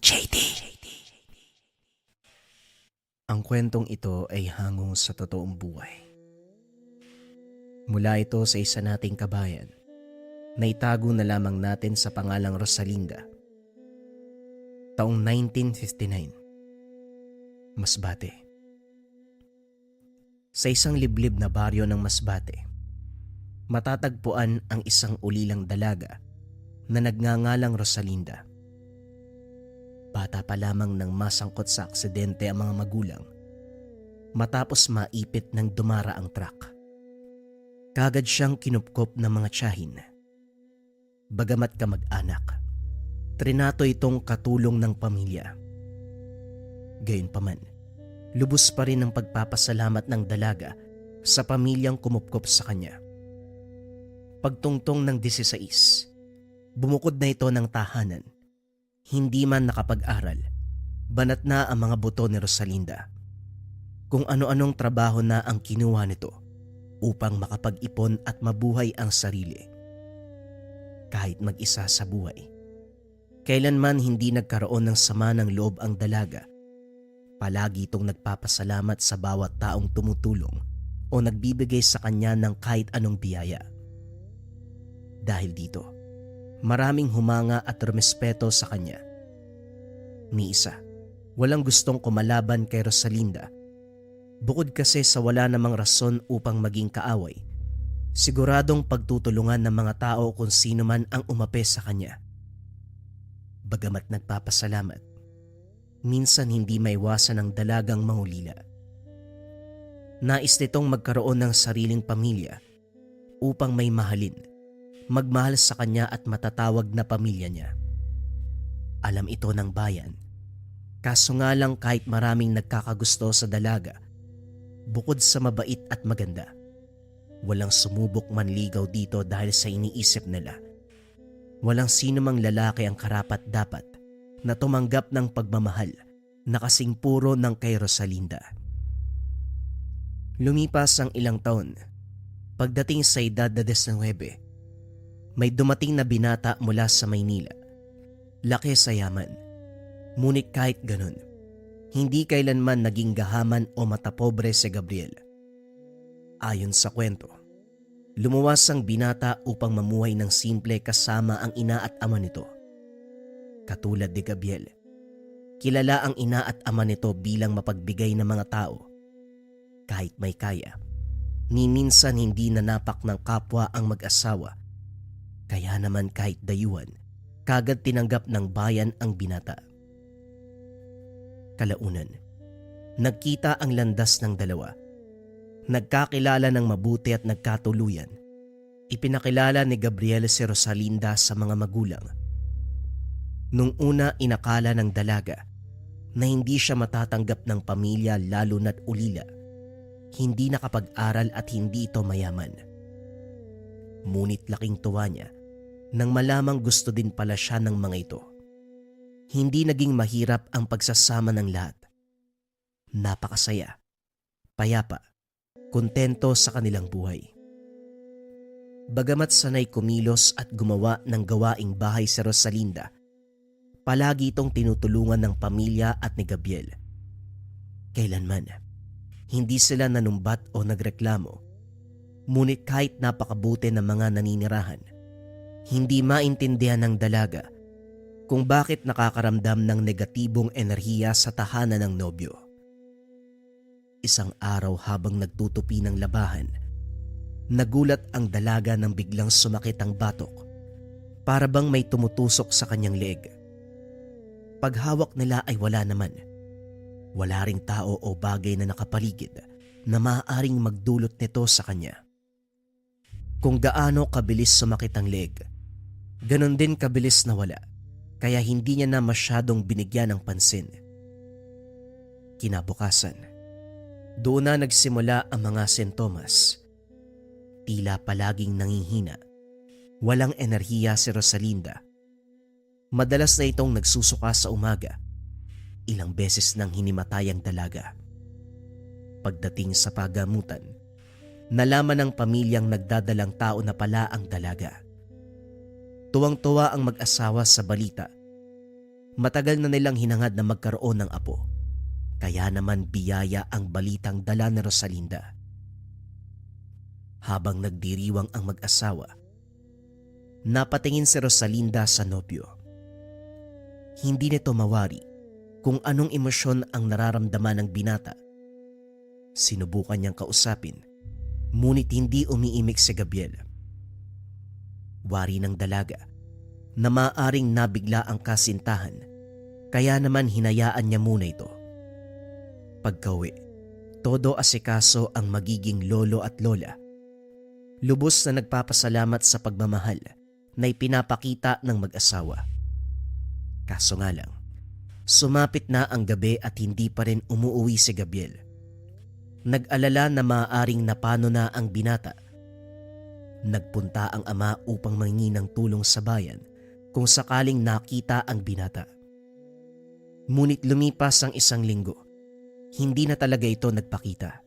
JD. Ang kwentong ito ay hango sa totoong buhay. Mula ito sa isa nating kabayan na itago na lamang natin sa pangalang Rosalinda. Taong 1959, Masbate. Sa isang liblib na baryo ng Masbate, matatagpuan ang isang ulilang dalaga na nagngangalang Rosalinda. Bata pa lamang nang masangkot sa aksidente ang mga magulang matapos maipit ng dumara ang truck. Kagad siyang kinupkop ng mga tiyahin. Bagamat kamag-anak, trinato itong katulong ng pamilya. Gayunpaman, lubos pa rin ang pagpapasalamat ng dalaga sa pamilyang kumupkop sa kanya. Pagtungtong ng 16, bumukod na ito ng tahanan. Hindi man nakapag-aral, banat na ang mga buto ni Rosalinda. Kung ano-anong trabaho na ang kinuha nito upang makapag-ipon at mabuhay ang sarili. Kahit mag-isa sa buhay, kailanman hindi nagkaroon ng sama ng loob ang dalaga. Palagi itong nagpapasalamat sa bawat taong tumutulong o nagbibigay sa kanya ng kahit anong biyaya. Dahil dito, maraming humanga at rumespeto sa kanya. Ni isa, walang gustong kumalaban kay Rosalinda. Bukod kasi sa wala namang rason upang maging kaaway, siguradong pagtutulungan ng mga tao kung sino man ang umape sa kanya. Bagamat nagpapasalamat, minsan hindi maiwasan ang dalagang mangulila. Nais nitong magkaroon ng sariling pamilya upang may mahalin, magmahal sa kanya at matatawag na pamilya niya. Alam ito ng bayan, kaso nga lang kahit maraming nagkakagusto sa dalaga, bukod sa mabait at maganda, walang sumubok manligaw dito dahil sa iniisip nila. Walang sino mang lalaki ang karapat-dapat na tumanggap ng pagmamahal na kasing puro ng kay Rosalinda. Lumipas ang ilang taon, pagdating sa edad na 19, may dumating na binata mula sa Maynila. Laki sa yaman. Ngunit kahit ganun, hindi kailanman naging gahaman o matapobre si Gabriel. Ayon sa kwento, lumuwas ang binata upang mamuhay ng simple kasama ang ina at ama nito. Katulad ni Gabriel, kilala ang ina at ama nito bilang mapagbigay ng mga tao. Kahit may kaya, ni minsan hindi nanapak ng kapwa ang mag-asawa. Kaya naman kahit dayuhan, kagad tinanggap ng bayan ang binata. Kalaunan, nagkita ang landas ng dalawa. Nagkakilala ng mabuti at nagkatuluyan. Ipinakilala ni Gabriel si Rosalinda sa mga magulang. Nung una inakala ng dalaga na hindi siya matatanggap ng pamilya lalo na't ulila. Hindi nakapag-aral at hindi ito mayaman. Ngunit laking tuwa niya nang malamang gusto din pala siya ng mga ito. Hindi naging mahirap ang pagsasama ng lahat. Napakasaya, payapa, kontento sa kanilang buhay. Bagamat sanay kumilos at gumawa ng gawaing bahay si Rosalinda, palagi itong tinutulungan ng pamilya at ni Gabriel. Kailanman, hindi sila nanumbat o nagreklamo. Ngunit kahit napakabuti ng mga naninirahan, hindi maintindihan ng dalaga kung bakit nakakaramdam ng negatibong enerhiya sa tahanan ng nobyo. Isang araw habang nagtutupi ng labahan, nagulat ang dalaga nang biglang sumakit ang batok, para bang may tumutusok sa kanyang leeg. Paghawak nila ay wala naman. Wala ring tao o bagay na nakapaligid na maaaring magdulot nito sa kanya. Kung gaano kabilis sumakit ang leeg, ganon din kabilis na wala, kaya hindi niya na masyadong binigyan ng pansin. Kinabukasan, doon na nagsimula ang mga sintomas. Tila palaging nangihina, walang enerhiya si Rosalinda. Madalas na itong nagsusuka sa umaga, ilang beses nang hinimatay ang dalaga. Pagdating sa pagamutan, nalaman ng pamilyang nagdadalang tao na pala ang dalaga. Tuwang-tuwa ang mag-asawa sa balita. Matagal na nilang hinangad na magkaroon ng apo. Kaya naman biyaya ang balitang dala ni Rosalinda. Habang nagdiriwang ang mag-asawa, napatingin si Rosalinda sa nobyo. Hindi nito mawari kung anong emosyon ang nararamdaman ng binata. Sinubukan niyang kausapin, ngunit hindi umiimik si Gabriel. Wari ng dalaga na maaaring nabigla ang kasintahan, kaya naman hinayaan niya muna ito. Pagkauwi, todo asikaso ang magiging lolo at lola. Lubos na nagpapasalamat sa pagmamahal na ipinapakita ng mag-asawa. Kaso nga lang, sumapit na ang gabi at hindi pa rin umuuwi si Gabriel. Nag-alala na maaaring napano na ang binata. Nagpunta ang ama upang mangingi ng tulong sa bayan kung sakaling nakita ang binata. Ngunit lumipas ang 1 linggo, hindi na talaga ito nagpakita.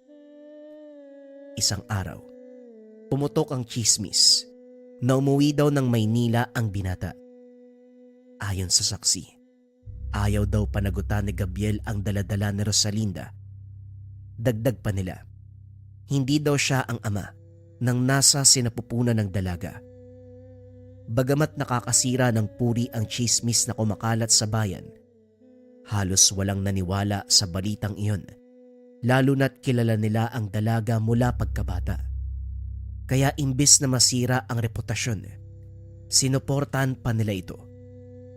Isang araw, pumutok ang tsismis na umuwi daw ng Maynila ang binata. Ayon sa saksi, ayaw daw panagutan ni Gabriel ang daladala ni Rosalinda. Dagdag pa nila, hindi daw siya ang ama nang nasa sinapupunan ng dalaga. Bagamat nakakasira ng puri ang tsismis na kumakalat sa bayan, halos walang naniwala sa balitang iyon, lalo na't kilala nila ang dalaga mula pagkabata. Kaya imbis na masira ang reputasyon, sinuportahan pa nila ito.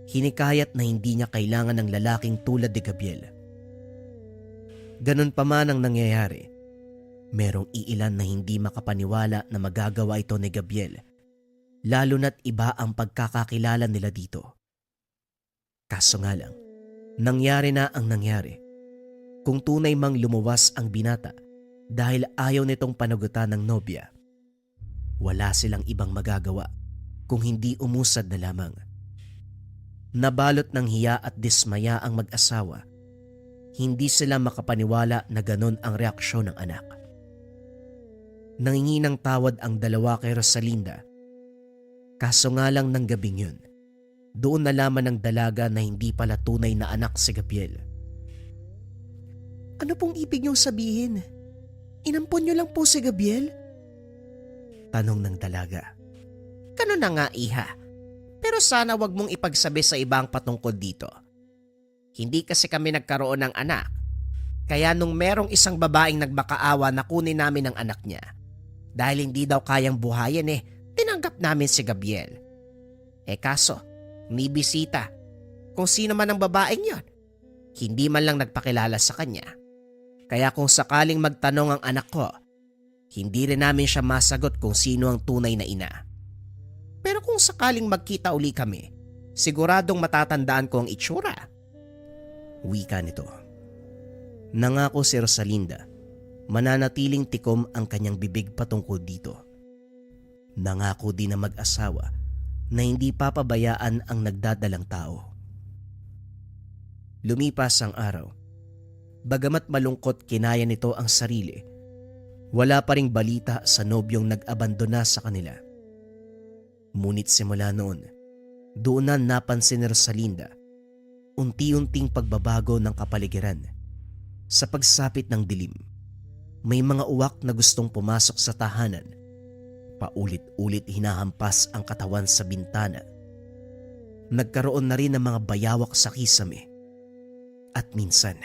Hinikayat na hindi niya kailangan ng lalaking tulad ni Gabriel. Ganun pa man ang nangyayari, merong iilan na hindi makapaniwala na magagawa ito ni Gabriel, lalo na't iba ang pagkakakilala nila dito. Kaso nga lang, nangyari na ang nangyari. Kung tunay mang lumuwas ang binata dahil ayaw nitong panagutan ng nobya, wala silang ibang magagawa kung hindi umusad na lamang. Nabalot ng hiya at dismaya ang mag-asawa. Hindi sila makapaniwala na ganon ang reaksyon ng anak. Nangingi ng tawad ang dalawa kay Rosalinda. Kaso nga lang ng gabing yun, doon nalaman ng dalaga na hindi pala tunay na anak si Gabriel. Ano pong ibig niyong sabihin? Inampon niyo lang po si Gabriel? Tanong ng dalaga. Ganun na nga, iha. Pero sana wag mong ipagsabi sa ibang patungkol dito. Hindi kasi kami nagkaroon ng anak. Kaya nung merong isang babaeng nagmakaawa na kunin namin ang anak niya, dahil hindi daw kayang buhayin tinanggap namin si Gabriel. Kaso, may bisita. Kung sino man ang babaeng yon, hindi man lang nagpakilala sa kanya. Kaya kung sakaling magtanong ang anak ko, hindi rin namin siya masagot kung sino ang tunay na ina. Pero kung sakaling magkita uli kami, siguradong matatandaan ko ang itsura. Wika nito. Nangako si Rosalinda, mananatiling tikom ang kanyang bibig patungkol dito. Nangako din na mag-asawa na hindi papabayaan ang nagdadalang tao. Lumipas ang araw. Bagamat malungkot kinaya nito ang sarili, wala pa ring balita sa nobyong nag-abandona sa kanila. Ngunit simula noon, doon na napansin ni Rosalinda unti-unting pagbabago ng kapaligiran. Sa pagsapit ng dilim, may mga uwak na gustong pumasok sa tahanan. Paulit-ulit hinahampas ang katawan sa bintana. Nagkaroon na rin ng mga bayawak sa kisame. At minsan,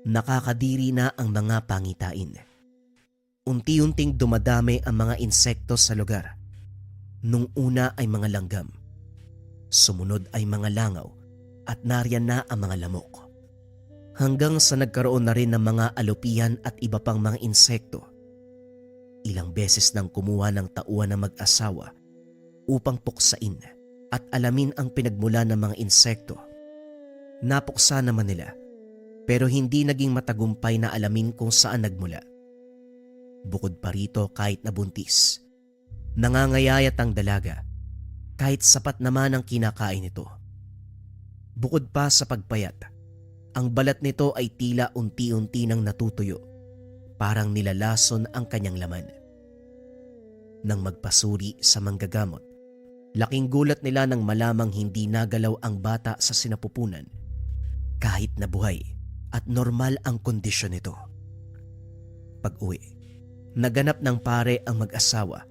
nakakadiri na ang mga pangitain. Unti-unting dumadami ang mga insekto sa lugar. Nung una ay mga langgam. Sumunod ay mga langaw at nariyan na ang mga lamok. Hanggang sa nagkaroon na rin ng mga alupihan at iba pang mga insekto. Ilang beses nang kumuha ng tauhan ng mag-asawa upang puksain at alamin ang pinagmula ng mga insekto. Napuksa naman nila, pero hindi naging matagumpay na alamin kung saan nagmula. Bukod pa rito, kahit nabuntis, nangangayayat ang dalaga kahit sapat naman ang kinakain nito. Bukod pa sa pagpayat, ang balat nito ay tila unti-unti nang natutuyo, parang nilalason ang kanyang laman. Nang magpasuri sa manggagamot, laking gulat nila nang malamang hindi nagalaw ang bata sa sinapupunan kahit na buhay at normal ang kondisyon nito. Pag-uwi, naganap ng pare ang mag-asawa.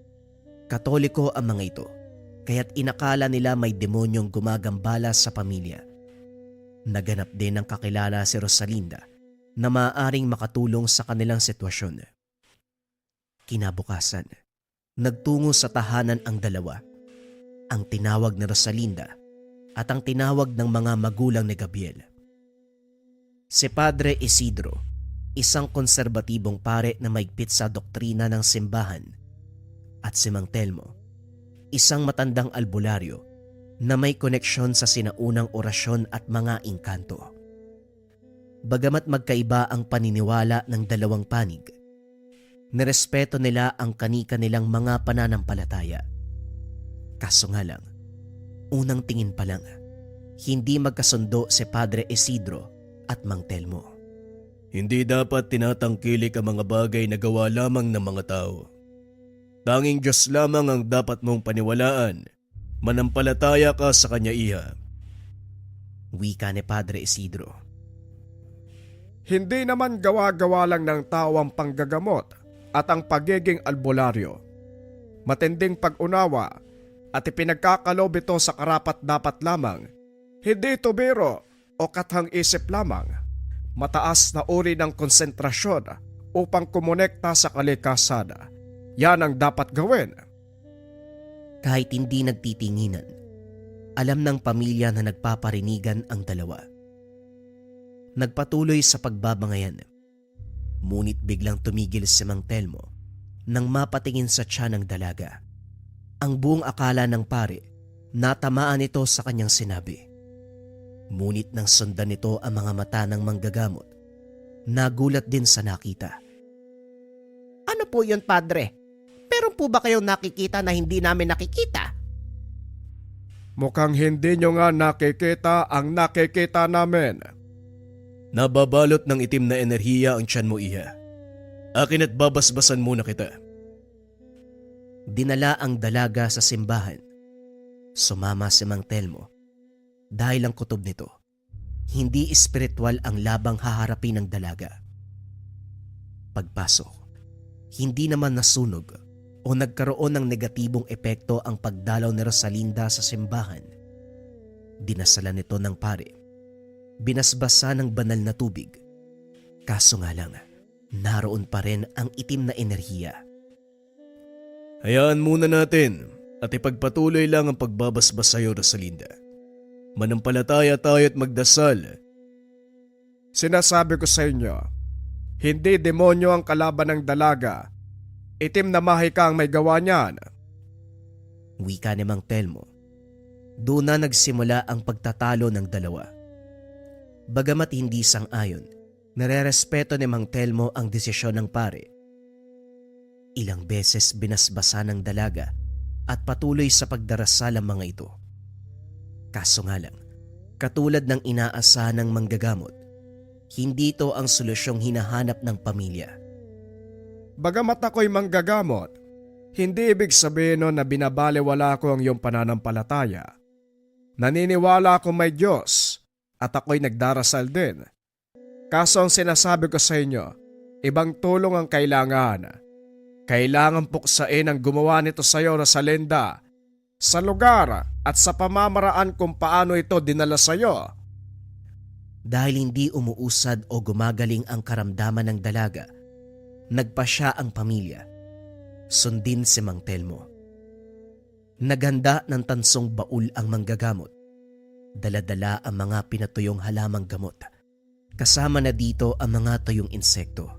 Katoliko ang mga ito, kaya't inakala nila may demonyong gumagambala sa pamilya. Naganap din ng kakilala si Rosalinda na maaaring makatulong sa kanilang sitwasyon. Kinabukasan, nagtungo sa tahanan ang dalawa, ang tinawag ni Rosalinda at ang tinawag ng mga magulang ni Gabriel. Si Padre Isidro, isang konserbatibong pare na maigpit sa doktrina ng simbahan, at si Mang Telmo, isang matandang albularyo na may koneksyon sa sinaunang orasyon at mga engkanto. Bagamat magkaiba ang paniniwala ng dalawang panig, nirespeto nila ang kani-kanilang mga pananampalataya. Kaso nga lang, unang tingin pa lang, hindi magkasundo si Padre Isidro at Mang Telmo. Hindi dapat tinatangkilik ang mga bagay na gawa lamang ng mga tao. Tanging Diyos lamang ang dapat mong paniwalaan. Manampalataya ka sa Kanya, iha. Wika ni Padre Isidro. Hindi naman gawa-gawa lang ng tao ang panggagamot at ang pagiging albularyo. Matinding pag-unawa at ipinagkakalob ito sa karapat-dapat lamang. Hindi ito biro o kathang-isip lamang. Mataas na uri ng konsentrasyon upang kumonekta sa kalikasan. Yan ang dapat gawin. Kahit hindi nagtitinginan, alam ng pamilya na nagpaparinigan ang dalawa. Nagpatuloy sa pagbabangayan. Ngunit biglang tumigil si Mang Telmo nang mapatingin sa tiyan ng dalaga. Ang buong akala ng pare, natamaan ito sa kanyang sinabi. Ngunit nang sundan nito ang mga mata ng manggagamot, nagulat din sa nakita. Ano po yun, Padre? Meron po ba kayong nakikita na hindi namin nakikita? Mukhang hindi nyo nga nakikita ang nakikita namin. Nababalot ng itim na enerhiya ang tiyan mo, iha. Akin at babasbasan muna kita. Dinala ang dalaga sa simbahan. Sumama si Mang Telmo dahil ang kutob nito, hindi espiritual ang labang haharapin ng dalaga. Pagpasok, hindi naman nasunog o nagkaroon ng negatibong epekto ang pagdalaw ni Rosalinda sa simbahan. Dinasalan nito ng pare. Binasbasa ng banal na tubig. Kaso nga lang, naroon pa rin ang itim na enerhiya. Hayaan muna natin at ipagpatuloy lang ang pagbabasbas sa'yo, Rosalinda. Manampalataya tayo at magdasal. Sinasabi ko sa inyo, hindi demonyo ang kalaban ng dalaga. Itim na mahika ang may gawa niyan. Wika ni Mang Telmo. Doon na nagsimula ang pagtatalo ng dalawa. Bagamat hindi sang-ayon, nare-respeto ni Mang Telmo ang desisyon ng pare. Ilang beses binasbasa ng dalaga at patuloy sa pagdarasal ang mga ito. Kaso nga lang, katulad ng inaasahan ng manggagamot, hindi ito ang solusyong hinahanap ng pamilya. Bagamat ako'y manggagamot, hindi ibig sabihin nun na binabalewala ko ang iyong pananampalataya. Naniniwala ako may Diyos at ako'y nagdarasal din. Kaso ang sinasabi ko sa inyo, ibang tulong ang kailangan. Kailangan puksain ang gumawa nito sa iyo, Rosalinda, sa lugar at sa pamamaraan kung paano ito dinala sa iyo. Dahil hindi umuusad o gumagaling ang karamdaman ng dalaga, nagpasya ang pamilya. Sundin si Mang Telmo. Naganda ng tansong baul ang manggagamot. Dala-dala ang mga pinatuyong halamang gamot. Kasama na dito ang mga tuyong insekto.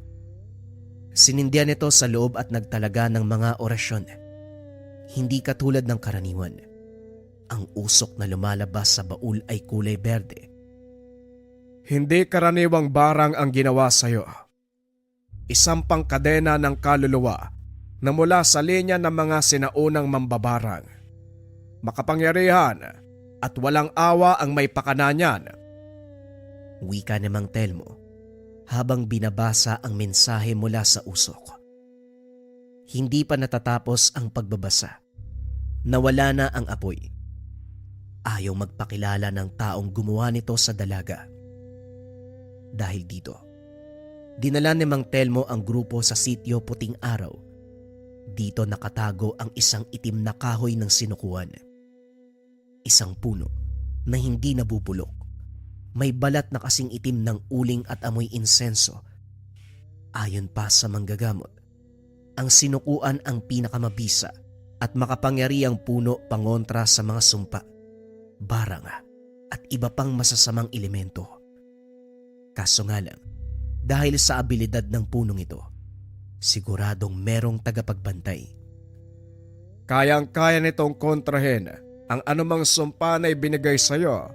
Sinindihan ito sa loob at nagtalaga ng mga orasyon. Hindi katulad ng karaniwan. Ang usok na lumalabas sa baul ay kulay berde. Hindi karaniwang barang ang ginawa sa iyo. Isang pangkadena ng kaluluwa na mula sa linya ng mga sinaunang mambabarang. Makapangyarihan at walang awa ang may pakana niyan. Wika ni Mang Telmo habang binabasa ang mensahe mula sa usok. Hindi pa natatapos ang pagbabasa. Nawala na ang apoy. Ayaw magpakilala ng taong gumawa nito sa dalaga. Dahil dito, dinala ni Mang Telmo ang grupo sa sitio Puting Araw. Dito nakatago ang isang itim na kahoy ng sinukuan. Isang puno na hindi nabubulok. May balat na kasing itim ng uling at amoy insenso. Ayon pa sa manggagamot, ang sinukuan ang pinakamabisa at makapangyarihang puno pangontra sa mga sumpa, baranga at iba pang masasamang elemento. Kaso nga lang, dahil sa abilidad ng punong ito, siguradong merong tagapagbantay. Kayang-kaya nitong kontrahin ang anumang sumpa na ibinigay sa'yo.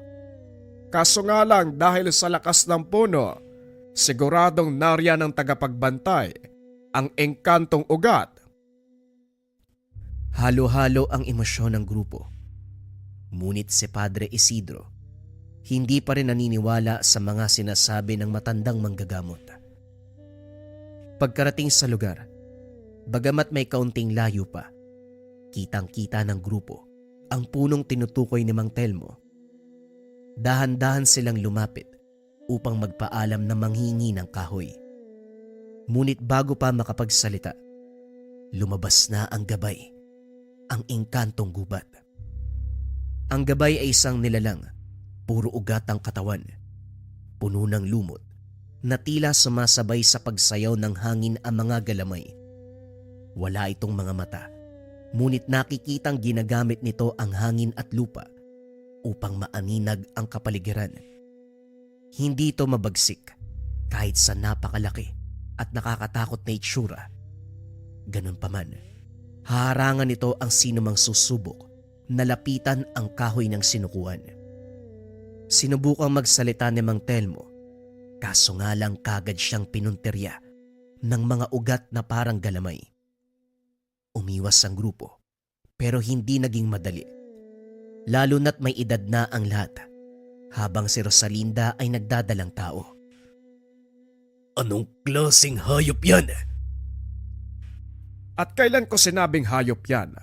Kaso nga lang dahil sa lakas ng puno, siguradong nariyan ang tagapagbantay, ang engkantong ugat. Halo-halo ang emosyon ng grupo. Ngunit si Padre Isidro, hindi pa rin naniniwala sa mga sinasabi ng matandang manggagamot. Pagkarating sa lugar, bagamat may kaunting layo pa, kitang-kita ng grupo ang punong tinutukoy ni Mang Telmo. Dahan-dahan silang lumapit upang magpaalam na manghingi ng kahoy. Ngunit bago pa makapagsalita, lumabas na ang gabay, ang engkantong gubat. Ang gabay ay isang nilalang, puro ugat ang katawan, puno ng lumot, na tila sumasabay sa pagsayaw ng hangin ang mga galamay. Wala itong mga mata, ngunit nakikitang ginagamit nito ang hangin at lupa upang maaninag ang kapaligiran. Hindi ito mabagsik kahit sa napakalaki at nakakatakot na itsura. Ganun pa man, haharangan nito ang sinumang susubok na lapitan ang kahoy ng sinukuan. Sinubukang magsalita ni Mang Telmo, kaso nga lang kagad siyang pinunterya ng mga ugat na parang galamay. Umiwas ang grupo, pero hindi naging madali. Lalo na't may edad na ang lahat, habang si Rosalinda ay nagdadalang tao. Anong klaseng hayop yan? At kailan ko sinabing hayop yan?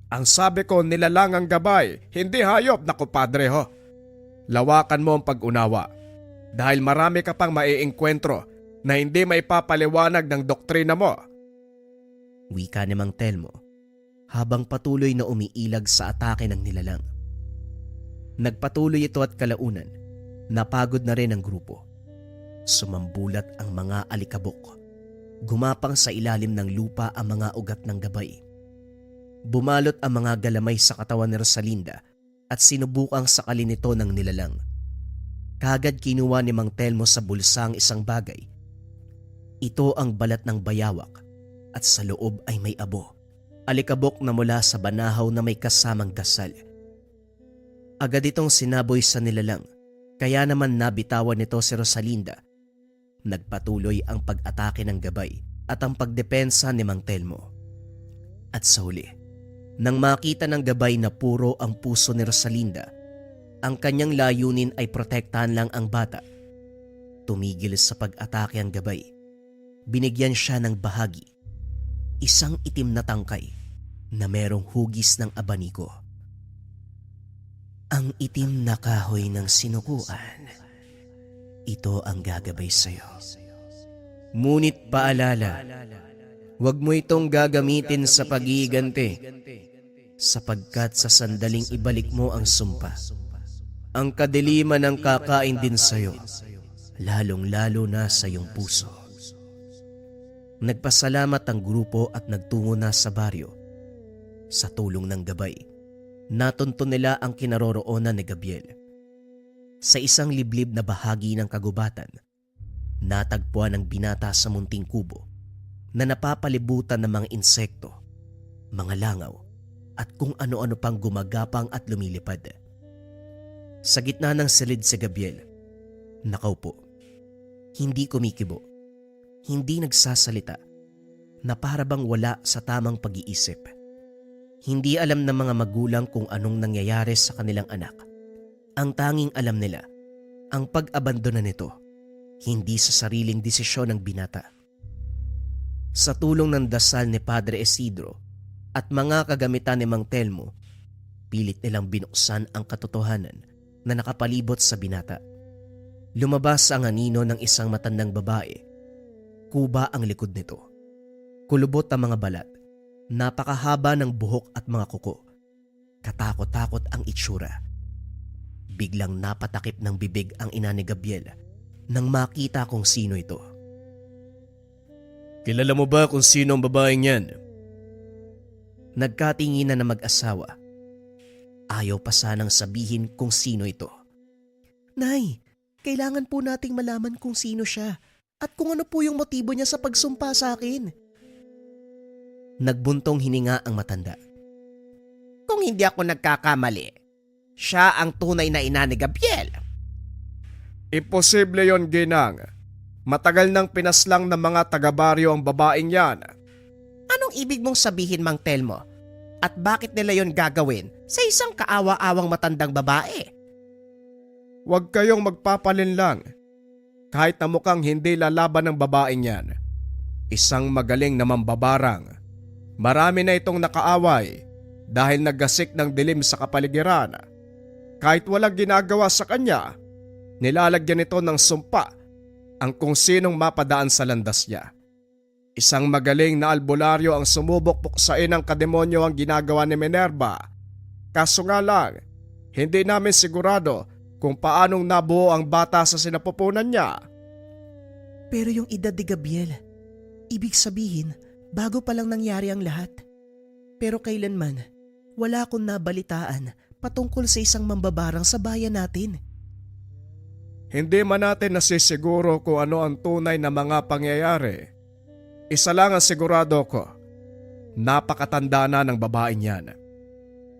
Ang sabi ko nilalangang gabay, hindi hayop na kupadre ho. Lawakan mo ang pag-unawa dahil marami ka pang maiengkwentro na hindi maipapaliwanag ng doktrina mo. Wika ni Mang Telmo habang patuloy na umiilag sa atake ng nilalang. Nagpatuloy ito at kalaunan, napagod na rin ang grupo. Sumambulat ang mga alikabok. Gumapang sa ilalim ng lupa ang mga ugat ng gabay. Bumalot ang mga galamay sa katawan ni Rosalinda at sinubukang sakalin nito ng nilalang. Kagad kinuha ni Mang Telmo sa bulsa ang isang bagay. Ito ang balat ng bayawak at sa loob ay may abo. Alikabok na mula sa banahaw na may kasamang dasal. Agad itong sinaboy sa nilalang, kaya naman nabitawan nito si Rosalinda. Nagpatuloy ang pag-atake ng gabay at ang pagdepensa ni Mang Telmo. At sa huli, nang makita ng gabay na puro ang puso ni Rosalinda, ang kanyang layunin ay protektahan lang ang bata. Tumigil sa pag-atake ang gabay. Binigyan siya ng bahagi, isang itim na tangkay na merong hugis ng abaniko. Ang itim na kahoy ng sinukuan, ito ang gagabay sa'yo. Ngunit paalala, huwag mo itong gagamitin sa pag-iigante, sapagkat sa sandaling ibalik mo ang sumpa, ang kadiliman ang kakain din sa'yo, lalong-lalo na sa iyong puso. Nagpasalamat ang grupo at nagtungo na sa baryo. Sa tulong ng gabay, natunto nila ang kinaroroonan ni Gabriel. Sa isang liblib na bahagi ng kagubatan, natagpuan ang binata sa munting kubo na napapalibutan ng mga insekto, mga langaw at kung ano-ano pang gumagapang at lumilipad. Sa gitna ng silid si Gabriel, nakaupo, hindi kumikibo, hindi nagsasalita, na para bang wala sa tamang pag-iisip. Hindi alam ng mga magulang kung anong nangyayari sa kanilang anak. Ang tanging alam nila, ang pag-abandona nito, hindi sa sariling desisyon ng binata. Sa tulong ng dasal ni Padre Isidro at mga kagamitan ni Mang Telmo, pilit nilang binuksan ang katotohanan na nakapalibot sa binata. Lumabas ang anino ng isang matandang babae. Kuba ang likod nito. Kulubot ang mga balat. Napakahaba ng buhok at mga kuko. Katakot-takot ang itsura. Biglang napatakip ng bibig ang ina ni Gabriel nang makita kung sino ito. Kilala mo ba kung sino ang babaeng yan? Nagkatinginan na mag-asawa. Ayaw pa sanang sabihin kung sino ito. Nay, kailangan po nating malaman kung sino siya at kung ano po yung motibo niya sa pagsumpa sa akin. Nagbuntong hininga ang matanda. Kung hindi ako nagkakamali, siya ang tunay na ina ni Gabriel. Imposible yon, Ginang. Matagal nang pinaslang ng mga taga-baryo ang babaeng yan. Anong ibig mong sabihin, Mang Telmo? At bakit nila yon gagawin sa isang kaawa-awang matandang babae? Huwag kayong magpapalinlang. Kahit na mukhang hindi lalaban ng babaeng yan. Isang magaling na mambabarang. Marami na itong nakaaway dahil naggasik ng dilim sa kapaligiran. Kahit walang ginagawa sa kanya, nilalagyan ito ng sumpa ang kung sinong mapadaan sa landas niya. Isang magaling na albularyo ang sumubok puksain ng kademonyo ang ginagawa ni Minerva. Kaso nga lang, hindi namin sigurado kung paanong nabuo ang bata sa sinapupunan niya. Pero yung edad ni Gabriel, ibig sabihin, bago pa lang nangyari ang lahat. Pero kailanman, wala akong nabalitaan patungkol sa isang mambabarang sa bayan natin. Hindi man natin nasisiguro kung ano ang tunay na mga pangyayari. Isa lang ang sigurado ko, napakatanda na ng babaeng yan.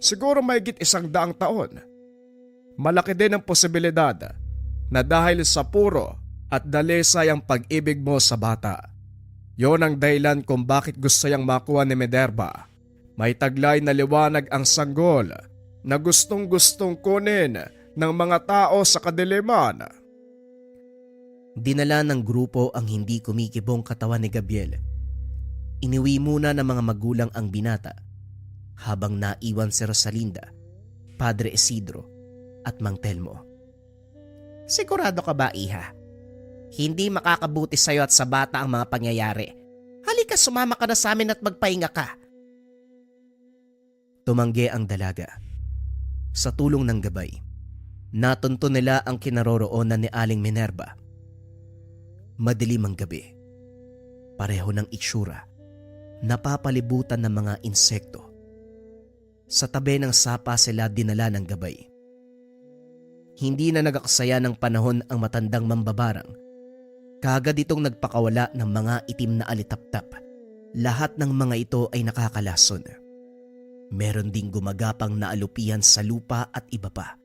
Siguro mahigit 100 taon. Malaki din ang posibilidad na dahil sa puro at dalisay ang pag-ibig mo sa bata. Yon ang dahilan kung bakit gusto niyang makuha ni Minerva. May taglay na liwanag ang sanggol na gustong-gustong kunin ng mga tao sa kadiliman. Dinala ng grupo ang hindi kumikibong katawan ni Gabriel. Iniwi muna ng mga magulang ang binata habang naiwan si Rosalinda, Padre Isidro at Mang Telmo. Sigurado ka ba, Iha? Hindi makakabuti sa'yo at sa bata ang mga pangyayari. Halika, sumama ka na sa amin at magpahinga ka. Tumanggi ang dalaga. Sa tulong ng gabay, natunto nila ang kinaroroonan ni Aling Minerva. Madilim ang gabi. Pareho ng itsura. Napapalibutan ng mga insekto. Sa tabi ng sapa sila dinala ng gabay. Hindi na nagaksaya ng panahon ang matandang mambabarang. Kaagad itong nagpakawala ng mga itim na alitaptap. Lahat ng mga ito ay nakakalason. Meron ding gumagapang na alupihan sa lupa at iba pa.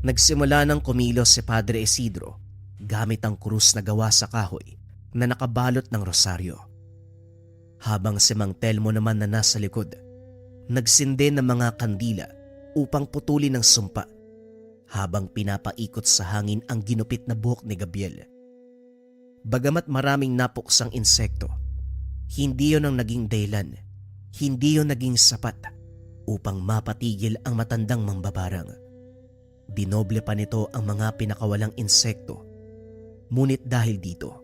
Nagsimula ng kumilos si Padre Isidro gamit ang krus na gawa sa kahoy na nakabalot ng rosaryo. Habang si Mang Telmo naman na nasa likod, nagsindi ng mga kandila upang putulin ang sumpa habang pinapaikot sa hangin ang ginupit na buhok ni Gabriel. Bagamat maraming napuksang insekto, hindi yon ang naging dahilan, hindi yon naging sapat upang mapatigil ang matandang mambabarang. Dinoble pa nito ang mga pinakawalang insekto. Ngunit dahil dito,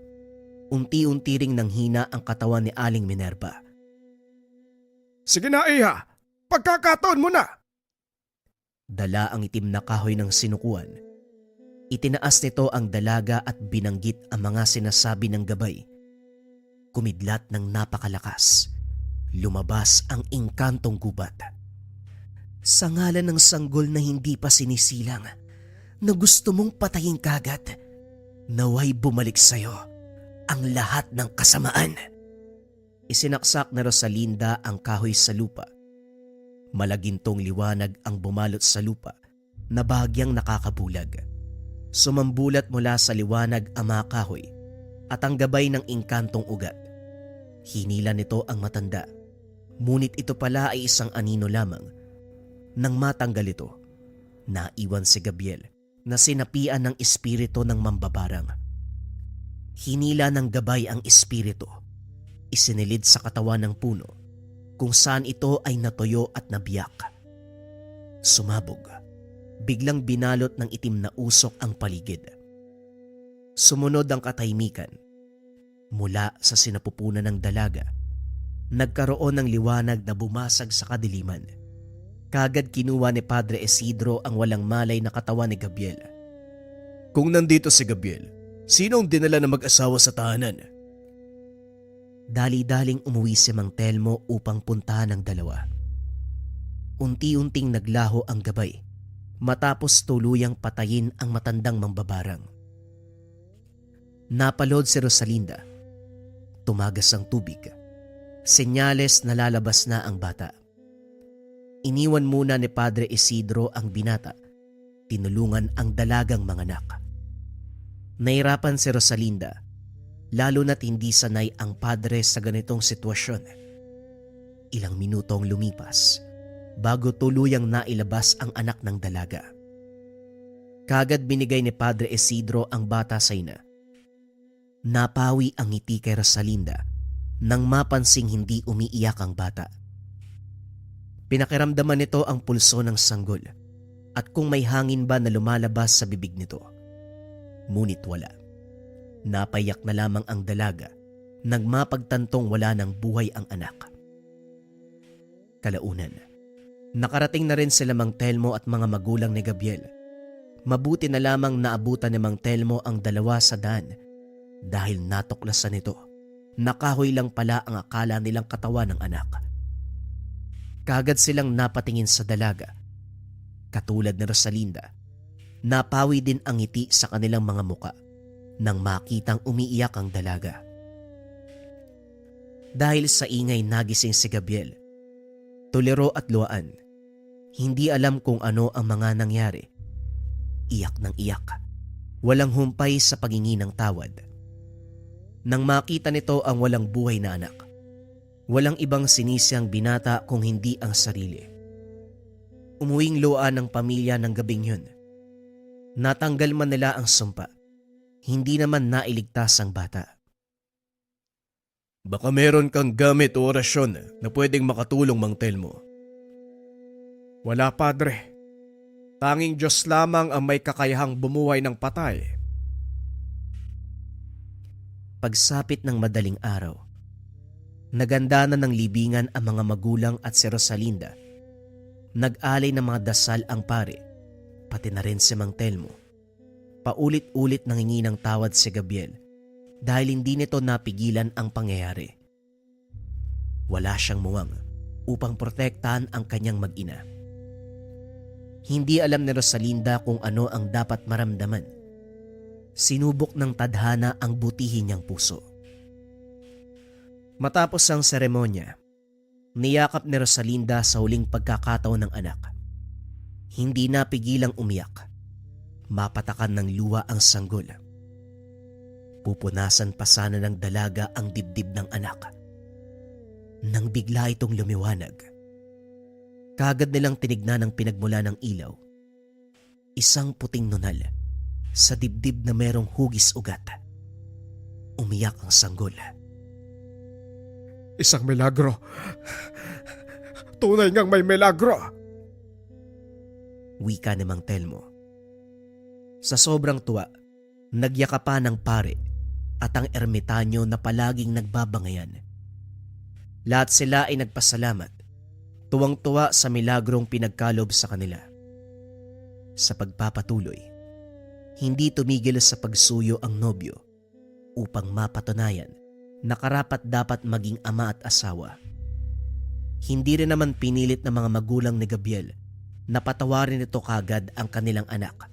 unti-unti ring nanghina ang katawan ni Aling Minerva. Sige na, Iha! Pagkakataon mo na! Dala ang itim na kahoy ng sinukuan. Itinaas nito ang dalaga at binanggit ang mga sinasabi ng gabay. Kumidlat ng napakalakas. Lumabas ang inkantong gubat. Sa ngalan ng sanggol na hindi pa sinisilang, na gusto mong patayin kagad, naway bumalik sa'yo ang lahat ng kasamaan. Isinaksak na Rosalinda ang kahoy sa lupa. Malagintong liwanag ang bumalot sa lupa na bahagyang nakakabulag. Sumambulat mula sa liwanag ang mga kahoy at ang gabay ng inkantong ugat. Hinila nito ang matanda, ngunit ito pala ay isang anino lamang. Nang matanggal ito, naiwan si Gabriel na sinapian ng espiritu ng mambabarang. Hinila ng gabay ang espiritu, isinilid sa katawan ng puno kung saan ito ay natuyo at nabiyak. Sumabog, biglang binalot ng itim na usok ang paligid. Sumunod ang katahimikan. Mula sa sinapupunan ng dalaga, nagkaroon ng liwanag na bumasag sa kadiliman. Kagad kinuha ni Padre Isidro ang walang malay na katawan ni Gabriel. Kung nandito si Gabriel, sino ang dinala na mag-asawa sa tahanan? Dali-daling umuwi si Mang Telmo upang puntahan ang dalawa. Unti-unting naglaho ang gabay matapos tuluyang patayin ang matandang mambabarang. Napalod si Rosalinda. Tumagas ang tubig. Senyales na lalabas na ang bata. Iniwan muna ni Padre Isidro ang binata. Tinulungan ang dalagang manganak. Nahirapan si Rosalinda, lalo na't hindi sanay ang padre sa ganitong sitwasyon. Ilang minutong lumipas bago tuluyang nailabas ang anak ng dalaga. Kagad binigay ni Padre Isidro ang bata sa ina. Napawi ang ngiti kay Rosalinda nang mapansing hindi umiiyak ang bata. Pinakiramdaman nito ang pulso ng sanggol at kung may hangin ba na lumalabas sa bibig nito. Ngunit wala. Napayak na lamang ang dalaga nang mapagtantong wala ng buhay ang anak. Kalaunan, nakarating na rin sila Mang Telmo at mga magulang ni Gabriel. Mabuti na lamang naabutan ni Mang Telmo ang dalawa sa daan dahil natuklasan nito. Nakahoy lang pala ang akala nilang katawan ng anak. Kagad silang napatingin sa dalaga. Katulad ni Rosalinda, napawi din ang ngiti sa kanilang mga muka nang makitang umiiyak ang dalaga. Dahil sa ingay nagising si Gabriel. Tuliro at luhaan. Hindi alam kung ano ang mga nangyari. Iyak ng iyak. Walang humpay sa paghingi ng tawad. Nang makita nito ang walang buhay na anak, walang ibang sinisi ang binata kung hindi ang sarili. Umuwing luhaan ng pamilya ng gabing yun. Natanggal man nila ang sumpa. Hindi naman nailigtas ang bata. Baka meron kang gamit o orasyon na pwedeng makatulong, Mang Telmo. Wala, Padre. Tanging Diyos lamang ang may kakayahang bumuhay ng patay. Pagsapit ng madaling araw, naganda na ng libingan ang mga magulang at si Rosalinda. Nag-alay ng mga dasal ang pare, pati na rin si Mang Telmo. Paulit-ulit nangingi ng tawad si Gabriel dahil hindi nito napigilan ang pangyayari. Wala siyang muwang upang protektahan ang kanyang mag-ina. Hindi alam ni Rosalinda kung ano ang dapat maramdaman. Sinubok ng tadhana ang butihin niyang puso. Matapos ang seremonya, niyakap ni Rosalinda sa huling pagkakataon ng anak. Hindi napigilang umiyak. Mapatakan ng luha ang sanggol. Pupunasan pa sana ng dalaga ang dibdib ng anak. Nang bigla itong lumiwanag, kagad nilang tinignan ang pinagmula ng ilaw. Isang puting nunal sa dibdib na merong hugis ugat. Umiyak ang sanggol. Isang milagro. Tunay ngang may milagro. Wika ni Mang Telmo. Sa sobrang tuwa, nagyakapan ng pare at ang ermitanyo na palaging nagbabangayan. Lahat sila ay nagpasalamat, tuwang-tuwa sa milagrong pinagkalob sa kanila. Sa pagpapatuloy, hindi tumigil sa pagsuyo ang nobyo upang mapatunayan na karapat-dapat maging ama at asawa. Hindi rin naman pinilit ng mga magulang ni Gabriel na patawarin ito kagad ang kanilang anak,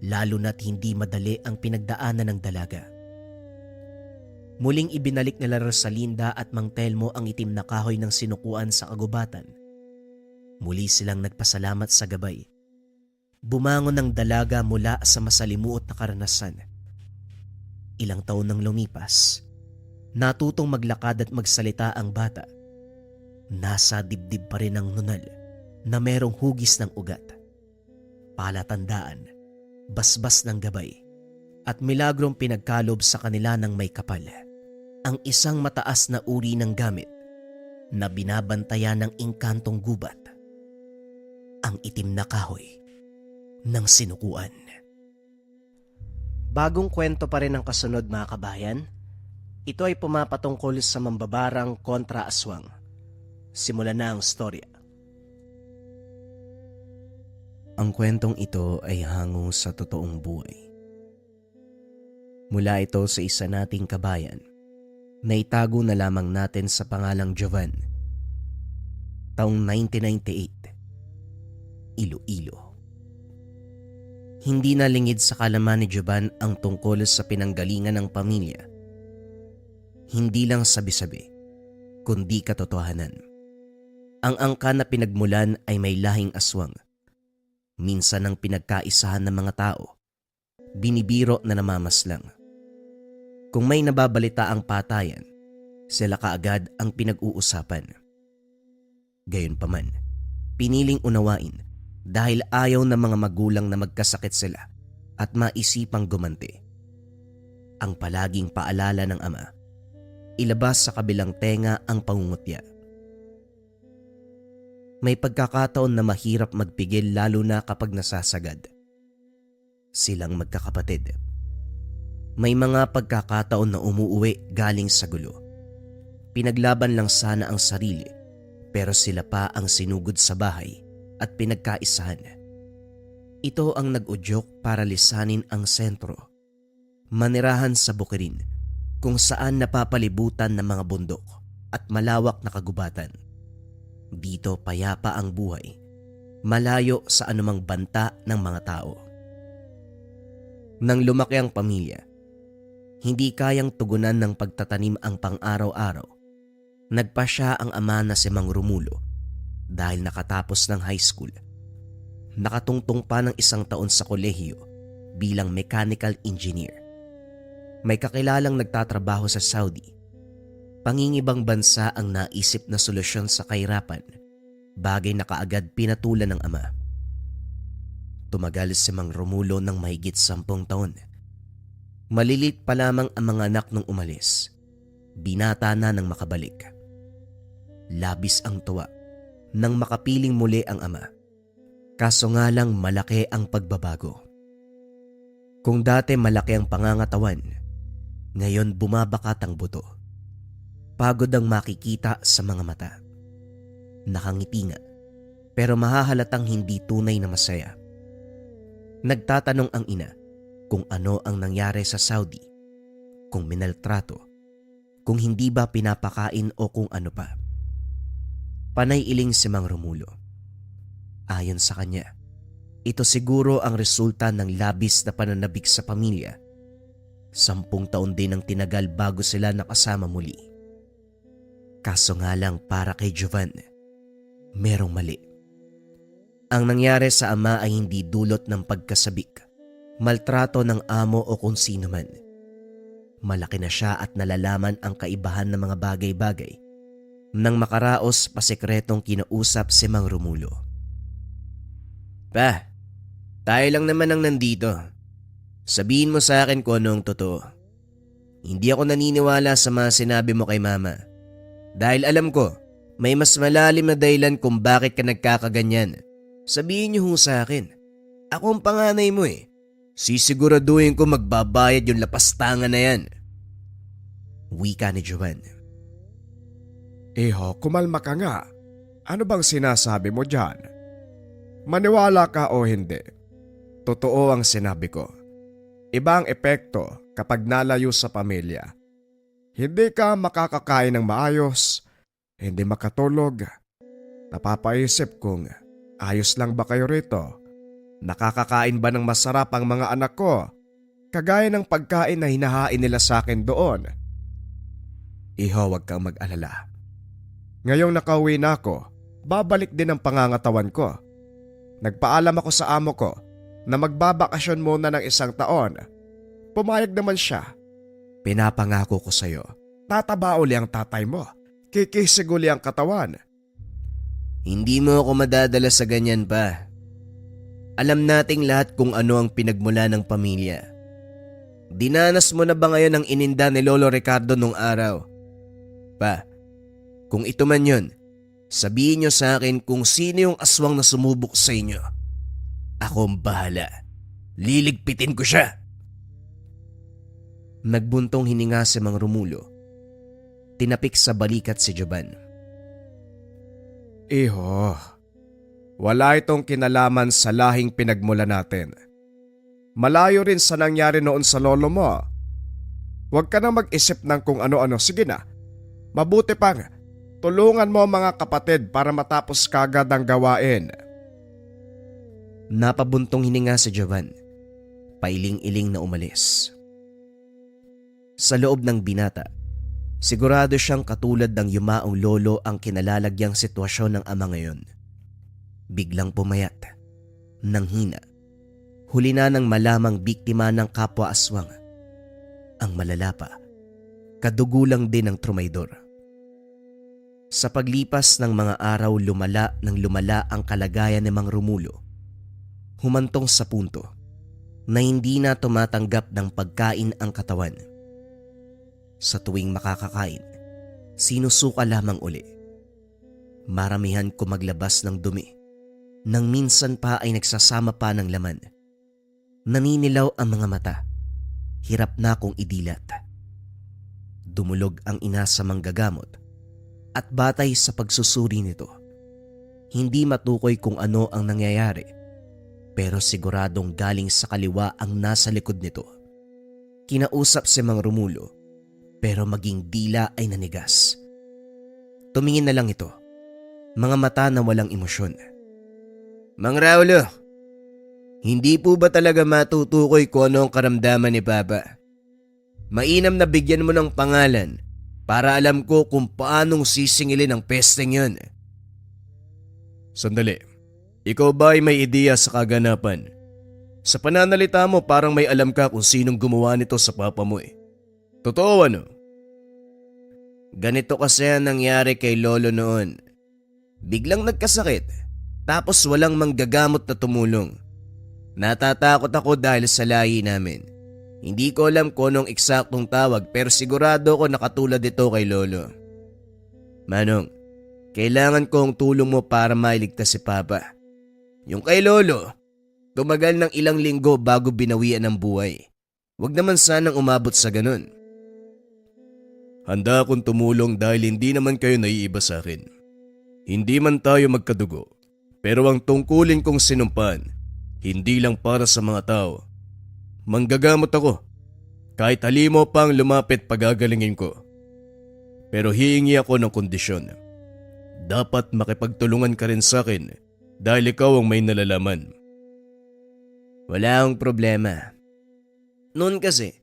lalo na't hindi madali ang pinagdaanan ng dalaga. Muling ibinalik nila Rosalinda at Mang Telmo ang itim na kahoy ng sinukuan sa kagubatan. Muli silang nagpasalamat sa gabay. Bumangon ang dalaga mula sa masalimuot na karanasan. Ilang taon nang lumipas, natutong maglakad at magsalita ang bata. Nasa dibdib pa rin ang nunal na merong hugis ng ugat. Palatandaan, basbas ng gabay, at milagrong pinagkalob sa kanila ng may kapal. Ang isang mataas na uri ng gamit na binabantayan ng inkantong gubat. Ang itim na kahoy ng sinukuan. Bagong kwento pa rin ang kasunod mga kabayan. Ito ay pumapatungkol sa mambabarang kontra aswang. Simulan na ang storya. Ang kwentong ito ay hango sa totoong buhay. Mula ito sa isa nating kabayan na itago na lamang natin sa pangalang Jovan. Taong 1998, Iloilo. Hindi nalingid sa kalaman ni Jovan ang tungkol sa pinanggalingan ng pamilya. Hindi lang sabi-sabi, kundi katotohanan. Ang angkan na pinagmulan ay may lahing aswang. Minsan ang pinagkaisahan ng mga tao, binibiro na namamaslang. Kung may nababalita ang patayan, sila kaagad ang pinag-uusapan. Gayunpaman, piniling unawain dahil ayaw ng mga magulang na magkasakit sila at maisipang gumanti. Ang palaging paalala ng ama, ilabas sa kabilang tenga ang pangungutya. May pagkakataon na mahirap magpigil lalo na kapag nasasagad. Silang magkakapatid. May mga pagkakataon na umuuwi galing sa gulo. Pinaglaban lang sana ang sarili pero sila pa ang sinugod sa bahay at pinagkaisahan. Ito ang nag-udyok para lisanin ang sentro. Manirahan sa bukirin kung saan napapalibutan ng mga bundok at malawak na kagubatan. Dito payapa ang buhay, malayo sa anumang banta ng mga tao. Nang lumaki ang pamilya, hindi kayang tugunan ng pagtatanim ang pang-araw-araw. Nagpasya ang ama na si Mang Romulo dahil nakatapos ng high school. Nakatungtong pa ng 1 taon sa kolehiyo bilang mechanical engineer. May kakilalang nagtatrabaho sa Saudi. Pangingibang bansa ang naisip na solusyon sa kahirapan, bagay na kaagad pinatulan ng ama. Tumagal si Mang Romulo ng mahigit 10 taon. Malilit pa lamang ang mga anak nung umalis. Binata na ng makabalik. Labis ang tuwa nang makapiling muli ang ama. Kaso nga lang malaki ang pagbabago. Kung dati malaki ang pangangatawan, ngayon bumabakat ang buto. Pagod ang makikita sa mga mata. Nakangiti nga, pero mahahalatang hindi tunay na masaya. Nagtatanong ang ina kung ano ang nangyari sa Saudi, kung minaltrato, kung hindi ba pinapakain o kung ano pa. Panay iling si Mang Romulo. Ayon sa kanya, ito siguro ang resulta ng labis na pananabik sa pamilya. 10 taon din ang tinagal bago sila nakasama muli. Kaso nga lang para kay Jovan, merong mali. Ang nangyari sa ama ay hindi dulot ng pagkasabik, maltrato ng amo o kung sino man. Malaki na siya at nalalaman ang kaibahan ng mga bagay-bagay nang makaraos pa sekretong kinausap si Mang Romulo. Pa, tayo lang naman ang nandito. Sabihin mo sa akin kung ano ang totoo. Hindi ako naniniwala sa mga sinabi mo kay mama. Dahil alam ko, may mas malalim na dahilan kung bakit ka nagkakaganyan. Sabihin niyo ho sa akin. Ako ang panganay mo eh. Sisiguraduhin ko magbabayad yung lapastangan na yan. Wika ni Jovan. Iho, kumalma ka nga. Ano bang sinasabi mo dyan? Maniwala ka o hindi? Totoo ang sinabi ko. Iba ang epekto kapag nalayo sa pamilya. Hindi ka makakakain ng maayos, hindi makatulog. Napapaisip kung ayos lang ba kayo rito? Nakakakain ba ng masarap ang mga anak ko? Kagaya ng pagkain na hinahain nila sa akin doon. Iho, huwag kang mag-alala. Ngayong nakauwi na ako, babalik din ang pangangatawan ko. Nagpaalam ako sa amo ko na magbabakasyon muna ng 1 taon. Pumayag naman siya. Pinapangako ko sa'yo, tataba uli ang tatay mo. Kikisig uli ang katawan. Hindi mo ako madadala sa ganyan pa. Alam nating lahat kung ano ang pinagmula ng pamilya. Dinanas mo na ba ngayon ang ininda ni Lolo Ricardo nung araw? Pa, kung ito man yun, sabihin niyo sa akin kung sino yung aswang na sumubok sa inyo. Ako ang bahala. Liligpitin ko siya. Nagbuntong hininga si Mang Romulo. Tinapik sa balikat si Joban. Iho, wala itong kinalaman sa lahing pinagmula natin. Malayo rin sa nangyari noon sa lolo mo. Huwag ka na mag-isip ng kung ano-ano. Sige na, mabuti pang tulungan mo mga kapatid para matapos kagad ang gawain. Napabuntong hininga si Jovan. Pailing-iling na umalis. Sa loob ng binata, sigurado siyang katulad ng yumaong lolo ang kinalalagyang sitwasyon ng ama ngayon. Biglang pumayat, nanghina, huli na ng malamang biktima ng kapwa aswang. Ang malala pa, kadugulang din ng trumaydor. Sa paglipas ng mga araw lumala ang kalagayan ni Mang Romulo. Humantong sa punto na hindi na tumatanggap ng pagkain ang katawan. Sa tuwing makakakain, sinusuka lamang uli. Maramihan ko maglabas ng dumi, nang minsan pa ay nagsasama pa ng laman. Naninilaw ang mga mata, hirap na kong idilat. Dumulog ang ina sa manggagamot at batay sa pagsusuri nito, hindi matukoy kung ano ang nangyayari. Pero siguradong galing sa kaliwa ang nasa likod nito. Kinausap si Mang Romulo, pero maging dila ay nanigas. Tumingin na lang ito, mga mata na walang emosyon. Mang Raulo, hindi po ba talaga matutukoy kung ano ang karamdaman ni Papa? Mainam na bigyan mo ng pangalan para alam ko kung paanong sisingilin ang pesteng yun. Sandali. Ikaw ba ay may ideya sa kaganapan? Sa pananalita mo parang may alam ka kung sinong gumawa nito sa papa mo eh. Totoo ano? Ganito kasi ang nangyari kay Lolo noon. Biglang nagkasakit, tapos walang manggagamot na tumulong. Natatakot ako dahil sa lahi namin. Hindi ko alam kung anong eksaktong tawag pero sigurado ko nakatulad ito kay Lolo. Manong, kailangan ko ang tulong mo para mailigtas si Papa. Yung kay Lolo, tumagal ng ilang linggo bago binawian ng buhay. Huwag naman sanang umabot sa ganun. Handa akong tumulong dahil hindi naman kayo naiiba sa akin. Hindi man tayo magkadugo, pero ang tungkulin kong sinumpan, hindi lang para sa mga tao. Manggagamot ako. Kahit halimo pang lumapit pagagalingin ko. Pero hihingi ako ng kondisyon. Dapat makipagtulungan ka rin sa akin dahil ikaw ang may nalalaman. Wala akong problema. Noon kasi,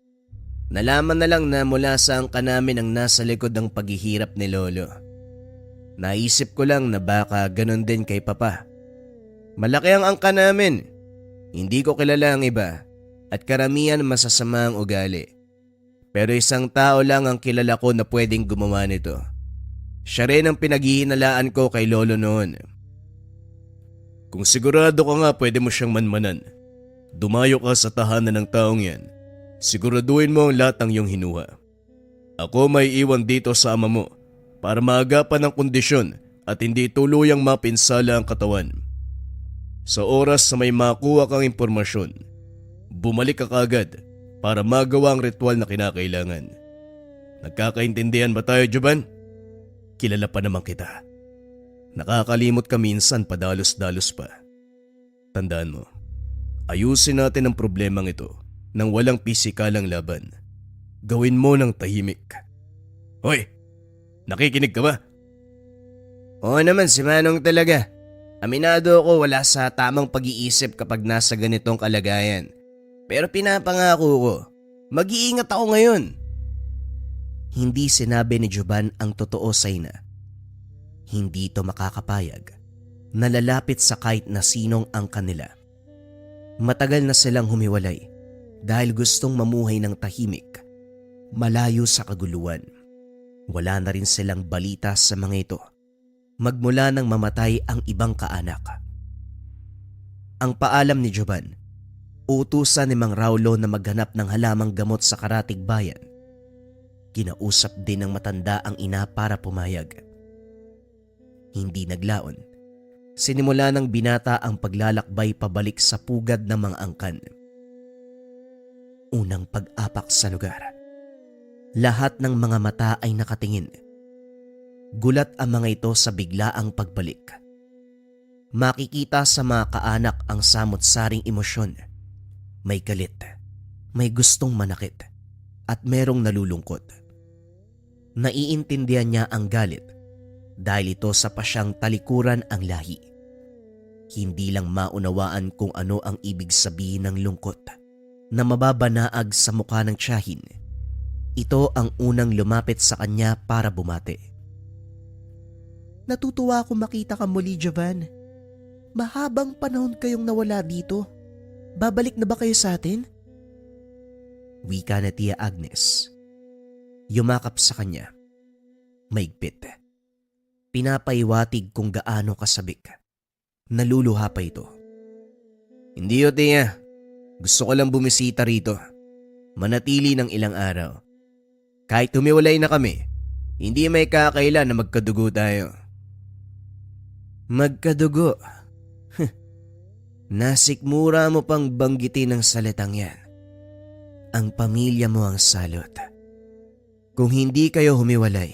nalaman na lang na mula sa angka namin ang nasa likod ng paghihirap ni Lolo. Naisip ko lang na baka ganon din kay Papa. Malaki ang angka namin. Hindi ko kilala ang iba at karamihan masasama ang ugali. Pero isang tao lang ang kilala ko na pwedeng gumawa nito. Siya rin ang pinaghihinalaan ko kay Lolo noon. Kung sigurado ka nga pwede mo siyang manmanan, dumayo ka sa tahanan ng taong yan. Siguraduhin mo ang lahat ng iyong hinuha. Ako may iwan dito sa ama mo para maagapan ang kondisyon at hindi tuluyang mapinsala ang katawan. Sa oras na may makuha kang impormasyon, bumalik ka kagad para magawa ang ritual na kinakailangan. Nagkakaintindihan ba tayo, Joban? Kilala pa naman kita. Nakakalimot ka minsan padalos-dalos pa. Tandaan mo, ayusin natin ang problemang ito nang walang pisikalang laban. Gawin mo ng tahimik. Hoy! Nakikinig ka ba? Oo naman si Manong talaga. Aminado ako wala sa tamang pag-iisip kapag nasa ganitong kalagayan. Pero pinapangako ko, mag-iingat ako ngayon. Hindi sinabi ni Joban ang totoo sa ina. Hindi ito makakapayag na lalapit sa kahit na sinong ang kanila. Matagal na silang humiwalay dahil gustong mamuhay ng tahimik, malayo sa kaguluhan. Wala na rin silang balita sa mga ito magmula nang mamatay ang ibang kaanak. Ang paalam ni Joban, utusan ni Mang Raulo na maghanap ng halamang gamot sa karatig bayan. Kinausap din ng matanda ang ina para pumayag. Hindi naglaon. Sinimula ng binata ang paglalakbay pabalik sa pugad ng mga angkan. Unang pag-apak sa lugar, Lahat ng mga mata ay nakatingin. Gulat ang mga ito sa biglaang pagbalik. Makikita sa mga kaanak ang samot-saring emosyon. May galit, may gustong manakit, at merong nalulungkot. Naiintindihan niya ang galit dahil ito sa pasyang talikuran ang lahi. Hindi lang maunawaan kung ano ang ibig sabihin ng lungkot na mababanaag sa mukha ng tiyahin. Ito ang unang lumapit sa kanya para bumati. Natutuwa akong makita ka muli, Jovan. Mahabang panahon kayong nawala dito. Babalik na ba kayo sa atin? Wika na Tia Agnes. Yumakap sa kanya. Maigpit. Pinapaiwatig kung gaano kasabik. Naluluha pa ito. Hindi o Tia. Gusto ko lang bumisita rito. Manatili ng ilang araw. Kahit humiwalay na kami, hindi may kakailan na magkadugo tayo. Magkadugo? Nasikmura mo pang banggitin ng salitang yan. Ang pamilya mo ang salot. Kung hindi kayo humiwalay,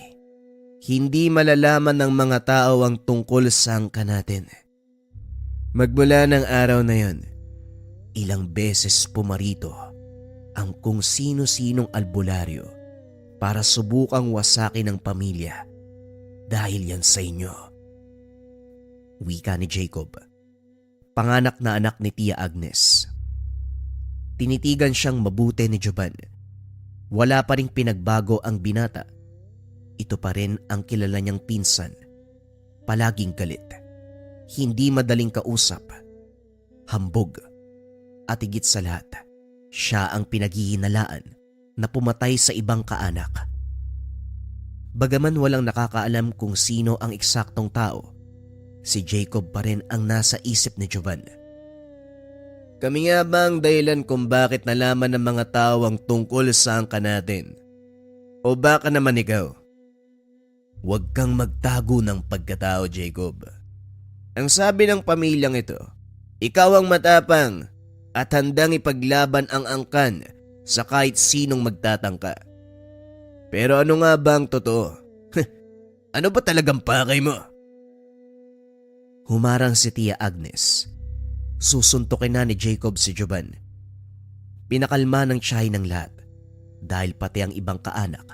hindi malalaman ng mga tao ang tungkol sa angka natin. Magmula ng araw na yon, ilang beses pumarito ang kung sino-sinong albularyo para subukang wasakin ang pamilya dahil yan sa inyo. Wika ni Jacob, panganak na anak ni Tia Agnes. Tinitigan siyang mabuti ni Jovan. Wala pa ring pinagbago ang binata. Ito pa rin ang kilala niyang pinsan. Palaging galit. Hindi madaling kausap. Hambog. At higit sa lahat, siya ang pinaghihinalaan na pumatay sa ibang kaanak. Bagaman walang nakakaalam kung sino ang eksaktong tao, si Jacob pa rin ang nasa isip ni Jovan. Kami nga ba ang dahilan kung bakit nalaman ng mga tao ang tungkol sa angka natin? O baka naman ikaw? Huwag kang magtago ng pagkatao, Jacob. Ang sabi ng pamilyang ito, ikaw ang matapang at handang ipaglaban ang angkan sa kahit sinong magtatangka. Pero ano nga ba ang totoo? Ano ba talagang pakay mo? Humarang si Tia Agnes. Susuntukin na ni Jacob si Jovan. Pinakalma ng tiyahin ng lahat dahil pati ang ibang kaanak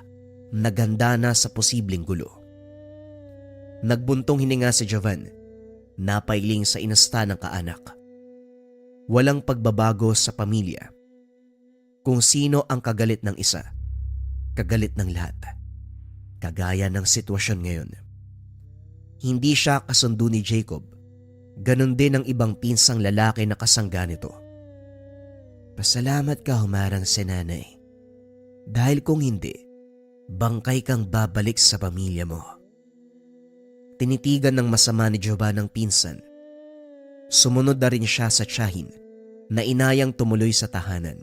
naganda na sa posibleng gulo. Nagbuntong hininga si Jovan, napailing sa inasta ng kaanak. Walang pagbabago sa pamilya. Kung sino ang kagalit ng isa, kagalit ng lahat. Kagaya ng sitwasyon ngayon. Hindi siya kasundo ni Jacob. Ganon din ang ibang pinsang lalaki na kasangga nito. Pasalamat ka, humarang si nanay. Dahil kung hindi, bangkay kang babalik sa pamilya mo. Tinitigan ng masama ni Jovan ang pinsan. Sumunod na rin siya sa tiyahin na inayang tumuloy sa tahanan.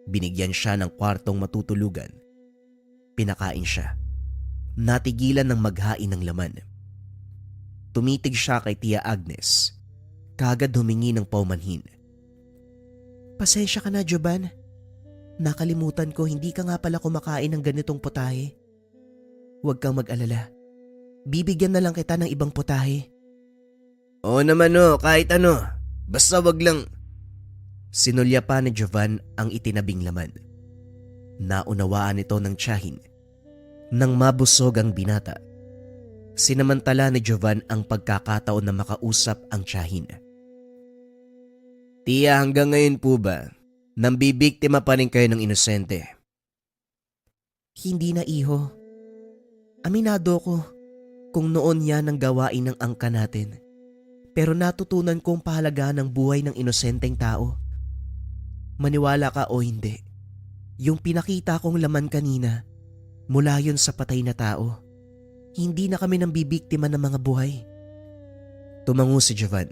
Binigyan siya ng kwartong matutulugan. Pinakain siya. Natigilan ng maghain ng laman. Tumitig siya kay Tia Agnes. Kagad humingi ng paumanhin. Pasensya ka na, Jovan. Nakalimutan ko hindi ka nga pala kumakain ng ganitong putahe. Huwag kang mag-alala. Bibigyan na lang kita ng ibang putahe. Oo naman kahit ano. Basta wag lang. Sinulya pa ni Jovan ang itinabing laman. Naunawaan ito ng tiyahin. Nang mabusog ang binata, sinamantala ni Jovan ang pagkakataon na makausap ang tiyahin. Tia, hanggang ngayon po ba, nambibiktima pa rin kayo ng inosente? Hindi na, iho. Aminado ko kung noon yan ang gawain ng angka natin. Pero natutunan kong pahalagaan ng buhay ng inosenteng tao. Maniwala ka o hindi, yung pinakita kong laman kanina, mula yun sa patay na tao. Hindi na kami nambibiktima ng mga buhay. Tumango si Jovan.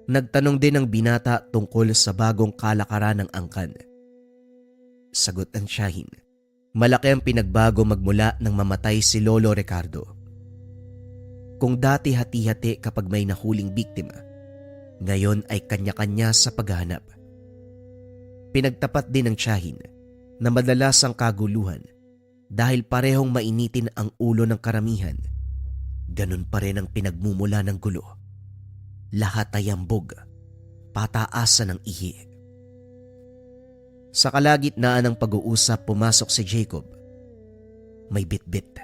Nagtanong din ang binata tungkol sa bagong kalakaran ng angkan. Sagot ang tiyahin. Malaki ang pinagbago magmula nang mamatay si Lolo Ricardo. Kung dati hati-hati kapag may nahuling biktima, ngayon ay kanya-kanya sa paghahanap. Pinagtapat din ng tiyahin na madalas ang kaguluhan dahil parehong mainitin ang ulo ng karamihan, ganun pa rin ang pinagmumula ng gulo. Lahat ay ambog, pataasan ng ihi. Sa kalagitnaan ng pag-uusap, pumasok si Jacob. May bitbit,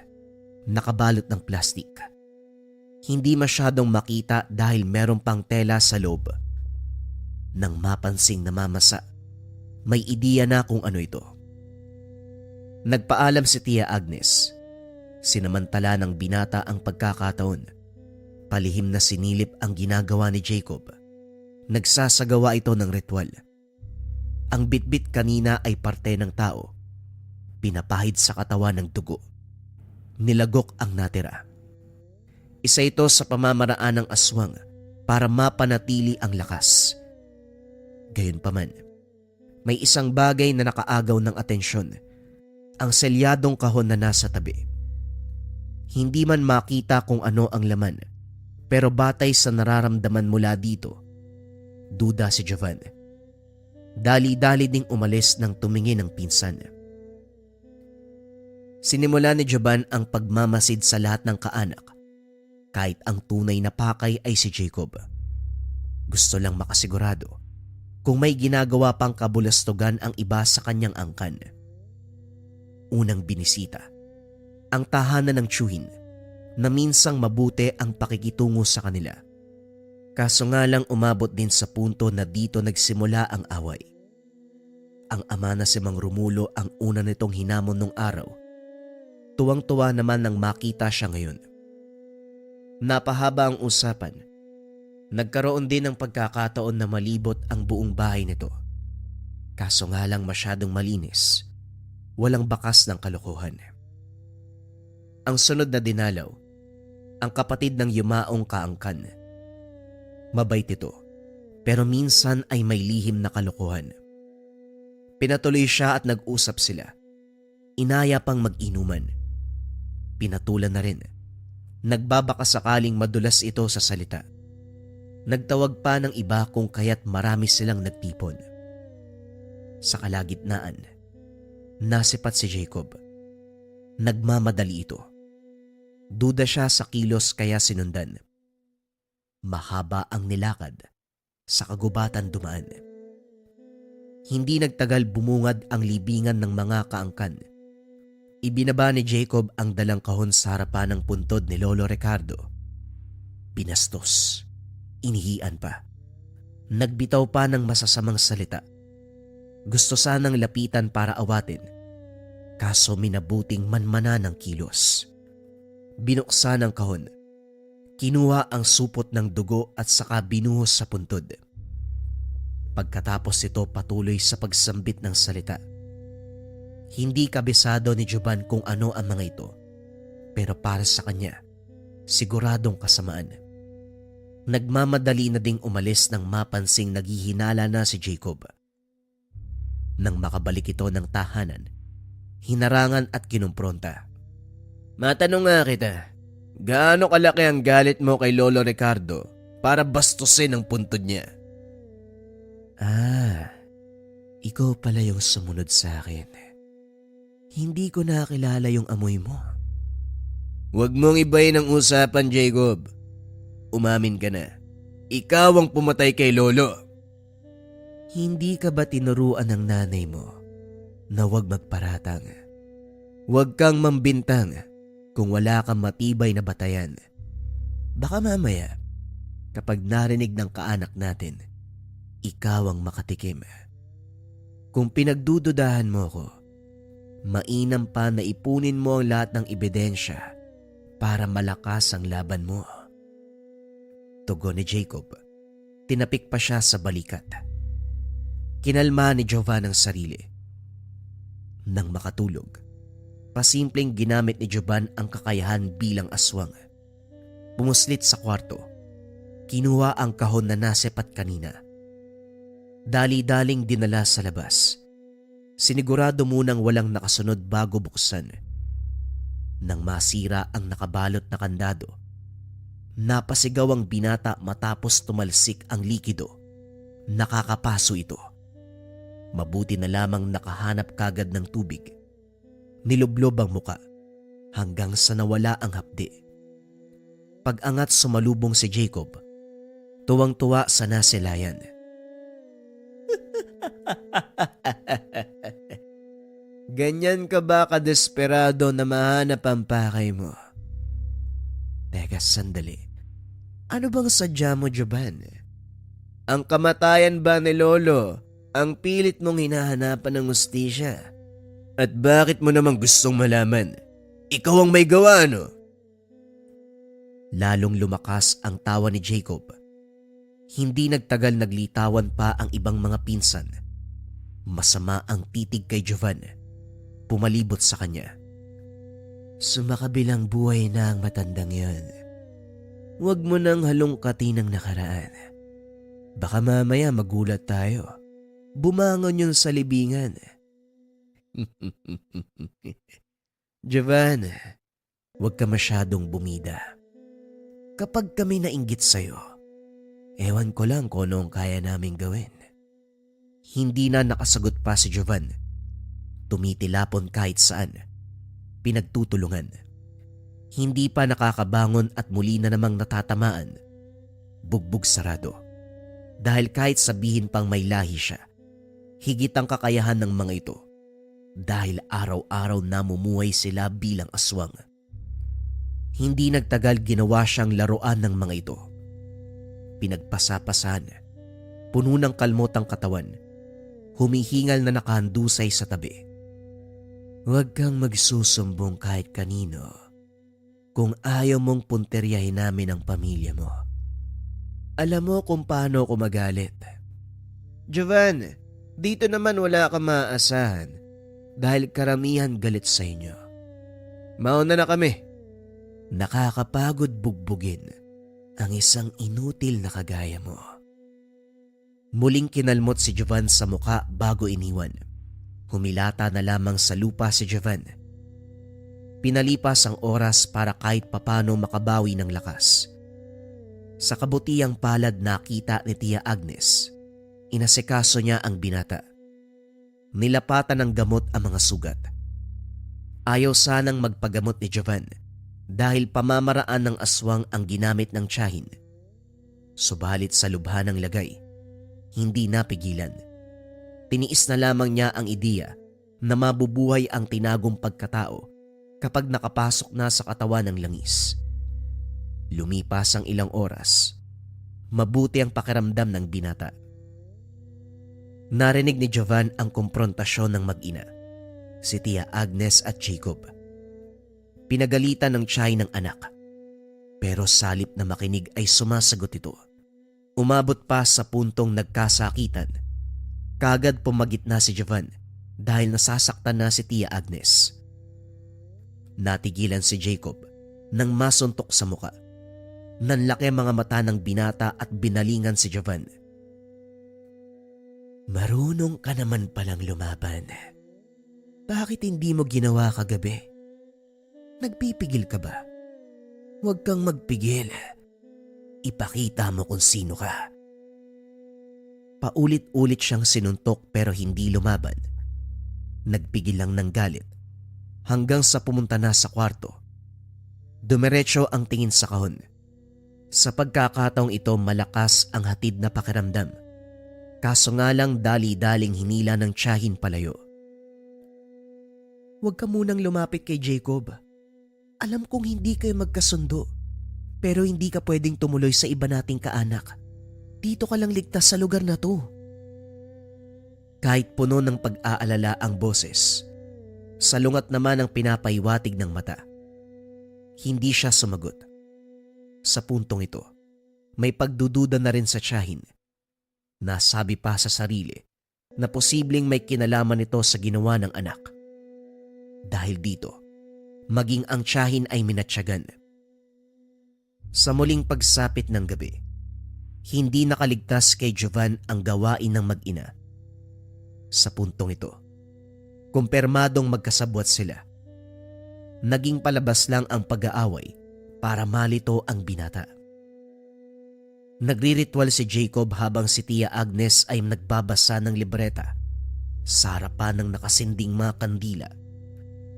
nakabalot ng plastik. Hindi masyadong makita dahil meron pang tela sa loob. Nang mapansing namamasa, may ideya na kung ano ito. Nagpaalam si Tia Agnes. Sinamantala ng binata ang pagkakataon. Palihim na sinilip ang ginagawa ni Jacob. Nagsasagawa ito ng ritual. Ang bitbit kanina ay parte ng tao. Pinapahid sa katawan ng dugo. Nilagok ang natira. Isa ito sa pamamaraan ng aswang para mapanatili ang lakas. Gayunpaman, may isang bagay na nakaagaw ng atensyon, ang selyadong kahon na nasa tabi. Hindi man makita kung ano ang laman, pero batay sa nararamdaman mula dito, duda si Jovan. Dali-dali ding umalis nang tumingin ang pinsan. Sinimula ni Jovan ang pagmamasid sa lahat ng kaanak, kahit ang tunay na pakay ay si Jacob. Gusto lang makasigurado kung may ginagawa pang kabulastugan ang iba sa kanyang angkan. Unang binisita ang tahanan ng tiyuhin na minsang mabuti ang pakikitungo sa kanila. Kaso nga lang umabot din sa punto na dito nagsimula ang away. Ang ama na si Mang Romulo ang una nitong hinamon nung araw. Tuwang-tuwa naman nang makita siya ngayon. Napahaba ang usapan. Nagkaroon din ng pagkakataon na malibot ang buong bahay nito. Kaso nga lang masyadong malinis. Walang bakas ng kalokohan. Ang sunod na dinalaw, ang kapatid ng yumaong kaangkan. Mabait ito, pero minsan ay may lihim na kalokohan. Pinatuloy siya at nag-usap sila. Inaya pang mag-inuman. Pinatulan na rin. Nagbabaka sakaling madulas ito sa salita. Nagtawag pa ng iba kung kaya't marami silang nagtipon. Sa kalagitnaan, nasipat si Jacob. Nagmamadali ito. Duda siya sa kilos kaya sinundan. Mahaba ang nilakad, sa kagubatan dumaan. Hindi nagtagal bumungad ang libingan ng mga kaangkan. Ibinaba ni Jacob ang dalang kahon sa harapan ng puntod ni Lolo Ricardo. Pinastos. Inihian pa. Nagbitaw pa ng masasamang salita. Gusto sanang lapitan para awatin. Kaso minabuting manmana ng kilos. Binuksan ang kahon. Kinuha ang supot ng dugo at saka binuhos sa puntod. Pagkatapos ito patuloy sa pagsambit ng salita. Hindi kabisado ni Jovan kung ano ang mga ito, pero para sa kanya, siguradong kasamaan. Nagmamadali na ding umalis nang mapansing naghihinala na si Jacob. Nang makabalik ito ng tahanan, hinarangan at kinumpronta. Matanong nga kita, gaano kalaki ang galit mo kay Lolo Ricardo para bastusin ang puntod niya? Ikaw pala yung sumunod sa akin. Hindi ko nakilala yung amoy mo. Huwag mong ibayin ang usapan, Jacob. Umamin ka na. Ikaw ang pumatay kay Lolo. Hindi ka ba tinuruan ng nanay mo na huwag magparatang? Huwag kang mambintang Kung wala kang matibay na batayan. Baka mamaya, kapag narinig ng kaanak natin, ikaw ang makatikim. Kung pinagdududahan mo ko, mainam pa na ipunin mo ang lahat ng ebidensya para malakas ang laban mo. Tugon ni Jacob. Tinapik pa siya sa balikat. Kinalma ni Jovan ang sarili. Nang makatulog, pasimpleng ginamit ni Jovan ang kakayahan bilang aswang. Pumuslit sa kwarto. Kinuha ang kahon na nasepat kanina. Dali-daling dinala sa labas. Sinigurado munang walang nakasunod bago buksan. Nang masira ang nakabalot na kandado, napasigaw ang binata matapos tumalsik ang likido. Nakakapaso ito. Mabuti na lamang nakahanap kagad ng tubig. Nilublob ang muka hanggang sa nawala ang hapdi. Pag-angat sumalubong si Jacob. Tuwang-tuwa sa nasilayan. Ganyan ka ba kadesperado na mahanap ang pakay mo? Teka, sandali. Ano bang sadya mo, Jovan? Ang kamatayan ba ni Lolo ang pilit mong hinahanapan ng hustisya? At bakit mo namang gustong malaman? Ikaw ang may gawa, no? Lalong lumakas ang tawa ni Jacob. Hindi nagtagal naglitawan pa ang ibang mga pinsan. Masama ang titig kay Jovan. Pumalibot sa kanya. Sumakabilang buhay na ang matandang yon. Huwag mo nang halongkatin ang nakaraan. Baka mamaya magulat tayo. Bumangon yun sa libingan. Jovan, huwag ka masyadong bumida. Kapag kami nainggit sa'yo, ewan ko lang kung ano ang kaya naming gawin. Hindi na nakasagot pa si Jovan. Tumitilapon kahit saan. Pinagtutulungan. Hindi pa nakakabangon at muli na namang natatamaan. Bugbog sarado. Dahil kahit sabihin pang may lahi siya, higit ang kakayahan ng mga ito. Dahil araw-araw namumuhay sila bilang aswang. Hindi nagtagal ginawa siyang laruan ng mga ito. Pinagpasapasan. Puno ng kalmot ang katawan. Humihingal na nakahandusay sa tabi. Huwag kang magsusumbong kahit kanino kung ayaw mong punteryahin namin ang pamilya mo. Alam mo kung paano ako magalit. Jovan, dito naman wala kang maaasahan dahil karamihan galit sa inyo. Mauna na kami. Nakakapagod bugbugin ang isang inutil na kagaya mo. Muling kinalmot si Jovan sa muka bago iniwan. Humilata na lamang sa lupa si Jovan. Pinalipas ang oras para kahit papano makabawi ng lakas. Sa kabutiang palad nakita ni Tia Agnes. Inasikaso niya ang binata. Nilapatan ng gamot ang mga sugat. Ayaw sanang magpagamot ni Jovan dahil pamamaraan ng aswang ang ginamit ng tiyahin. Subalit sa lubha ng lagay, hindi napigilan. Tiniis na lamang niya ang ideya na mabubuhay ang tinagong pagkatao kapag nakapasok na sa katawan ng langis. Lumipas ang ilang oras. Mabuti ang pakiramdam ng binata. Narinig ni Jovan ang komprontasyon ng mag-ina, si Tia Agnes at Jacob. Pinagalitan ng tiyahin ng anak. Pero salip na makinig ay sumasagot ito. Umabot pa sa puntong nagkasakitan. Kagad pumagit na si Jovan dahil nasasaktan na si Tia Agnes. Natigilan si Jacob nang masuntok sa muka. Nanlaki ang mga mata ng binata at binalingan si Jovan. Marunong ka naman palang lumaban. Bakit hindi mo ginawa kagabi? Nagpipigil ka ba? Huwag kang magpigil. Ipakita mo kung sino ka. Paulit-ulit siyang sinuntok pero hindi lumaban. Nagpigil lang ng galit hanggang sa pumunta na sa kwarto. Dumiretso ang tingin sa kahon. Sa pagkakataong ito malakas ang hatid na pakiramdam. Kaso nga lang dali-daling hinila ng tiyahin palayo. Huwag ka munang lumapit kay Jacob. Alam kong hindi kayo magkasundo. Pero hindi ka pwedeng tumuloy sa iba nating kaanak. Dito ka lang ligtas sa lugar na to. Kahit puno ng pag-aalala ang boses, salungat naman ang pinapahiwatig ng mata. Hindi siya sumagot. Sa puntong ito, may pagdududa na rin sa tiyahin. Nasabi pa sa sarili na posibleng may kinalaman ito sa ginawa ng anak. Dahil dito, maging ang tiyahin ay minatyagan. Sa muling pagsapit ng gabi, hindi nakaligtas kay Jovan ang gawain ng mag-ina. Sa puntong ito, kumpirmadong magkasabwat sila. Naging palabas lang ang pag-aaway para malito ang binata. Nagriritual si Jacob habang si Tia Agnes ay nagbabasa ng libreta Sa harapan ng nakasinding mga kandila,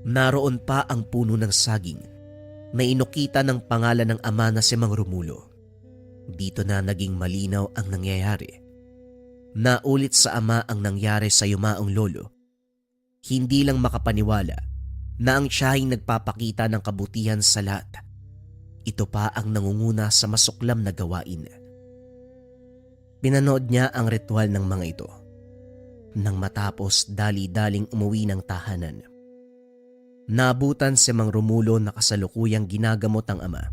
naroon pa ang puno ng saging na inukita ng pangalan ng ama na si Mang Romulo. Dito na naging malinaw ang nangyayari. Naulit sa ama ang nangyari sa yumaong lolo. Hindi lang makapaniwala na ang tiyahing nagpapakita ng kabutihan sa lahat. Ito pa ang nangunguna sa masuklam na gawain. Pinanood niya ang ritual ng mga ito. Nang matapos, dali-daling umuwi ng tahanan. Naabutan si Mang Romulo na kasalukuyang ginagamot ang ama.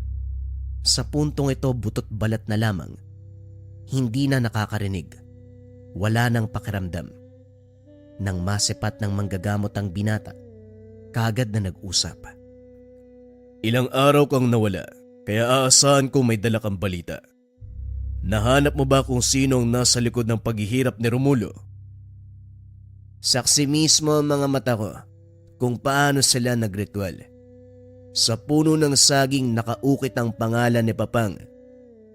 Sa puntong ito, butot balat na lamang. Hindi na nakakarinig. Wala nang pakiramdam. Nang masipat ng manggagamot ang binata, kaagad na nag-usap. Ilang araw kang nawala, kaya aasahan ko may dala kang balita. Nahanap mo ba kung sino ang nasa likod ng paghihirap ni Romulo? Saksi mismo ang mga mata ko kung paano sila nagritual. Sa puno ng saging nakaukit ang pangalan ni Papang.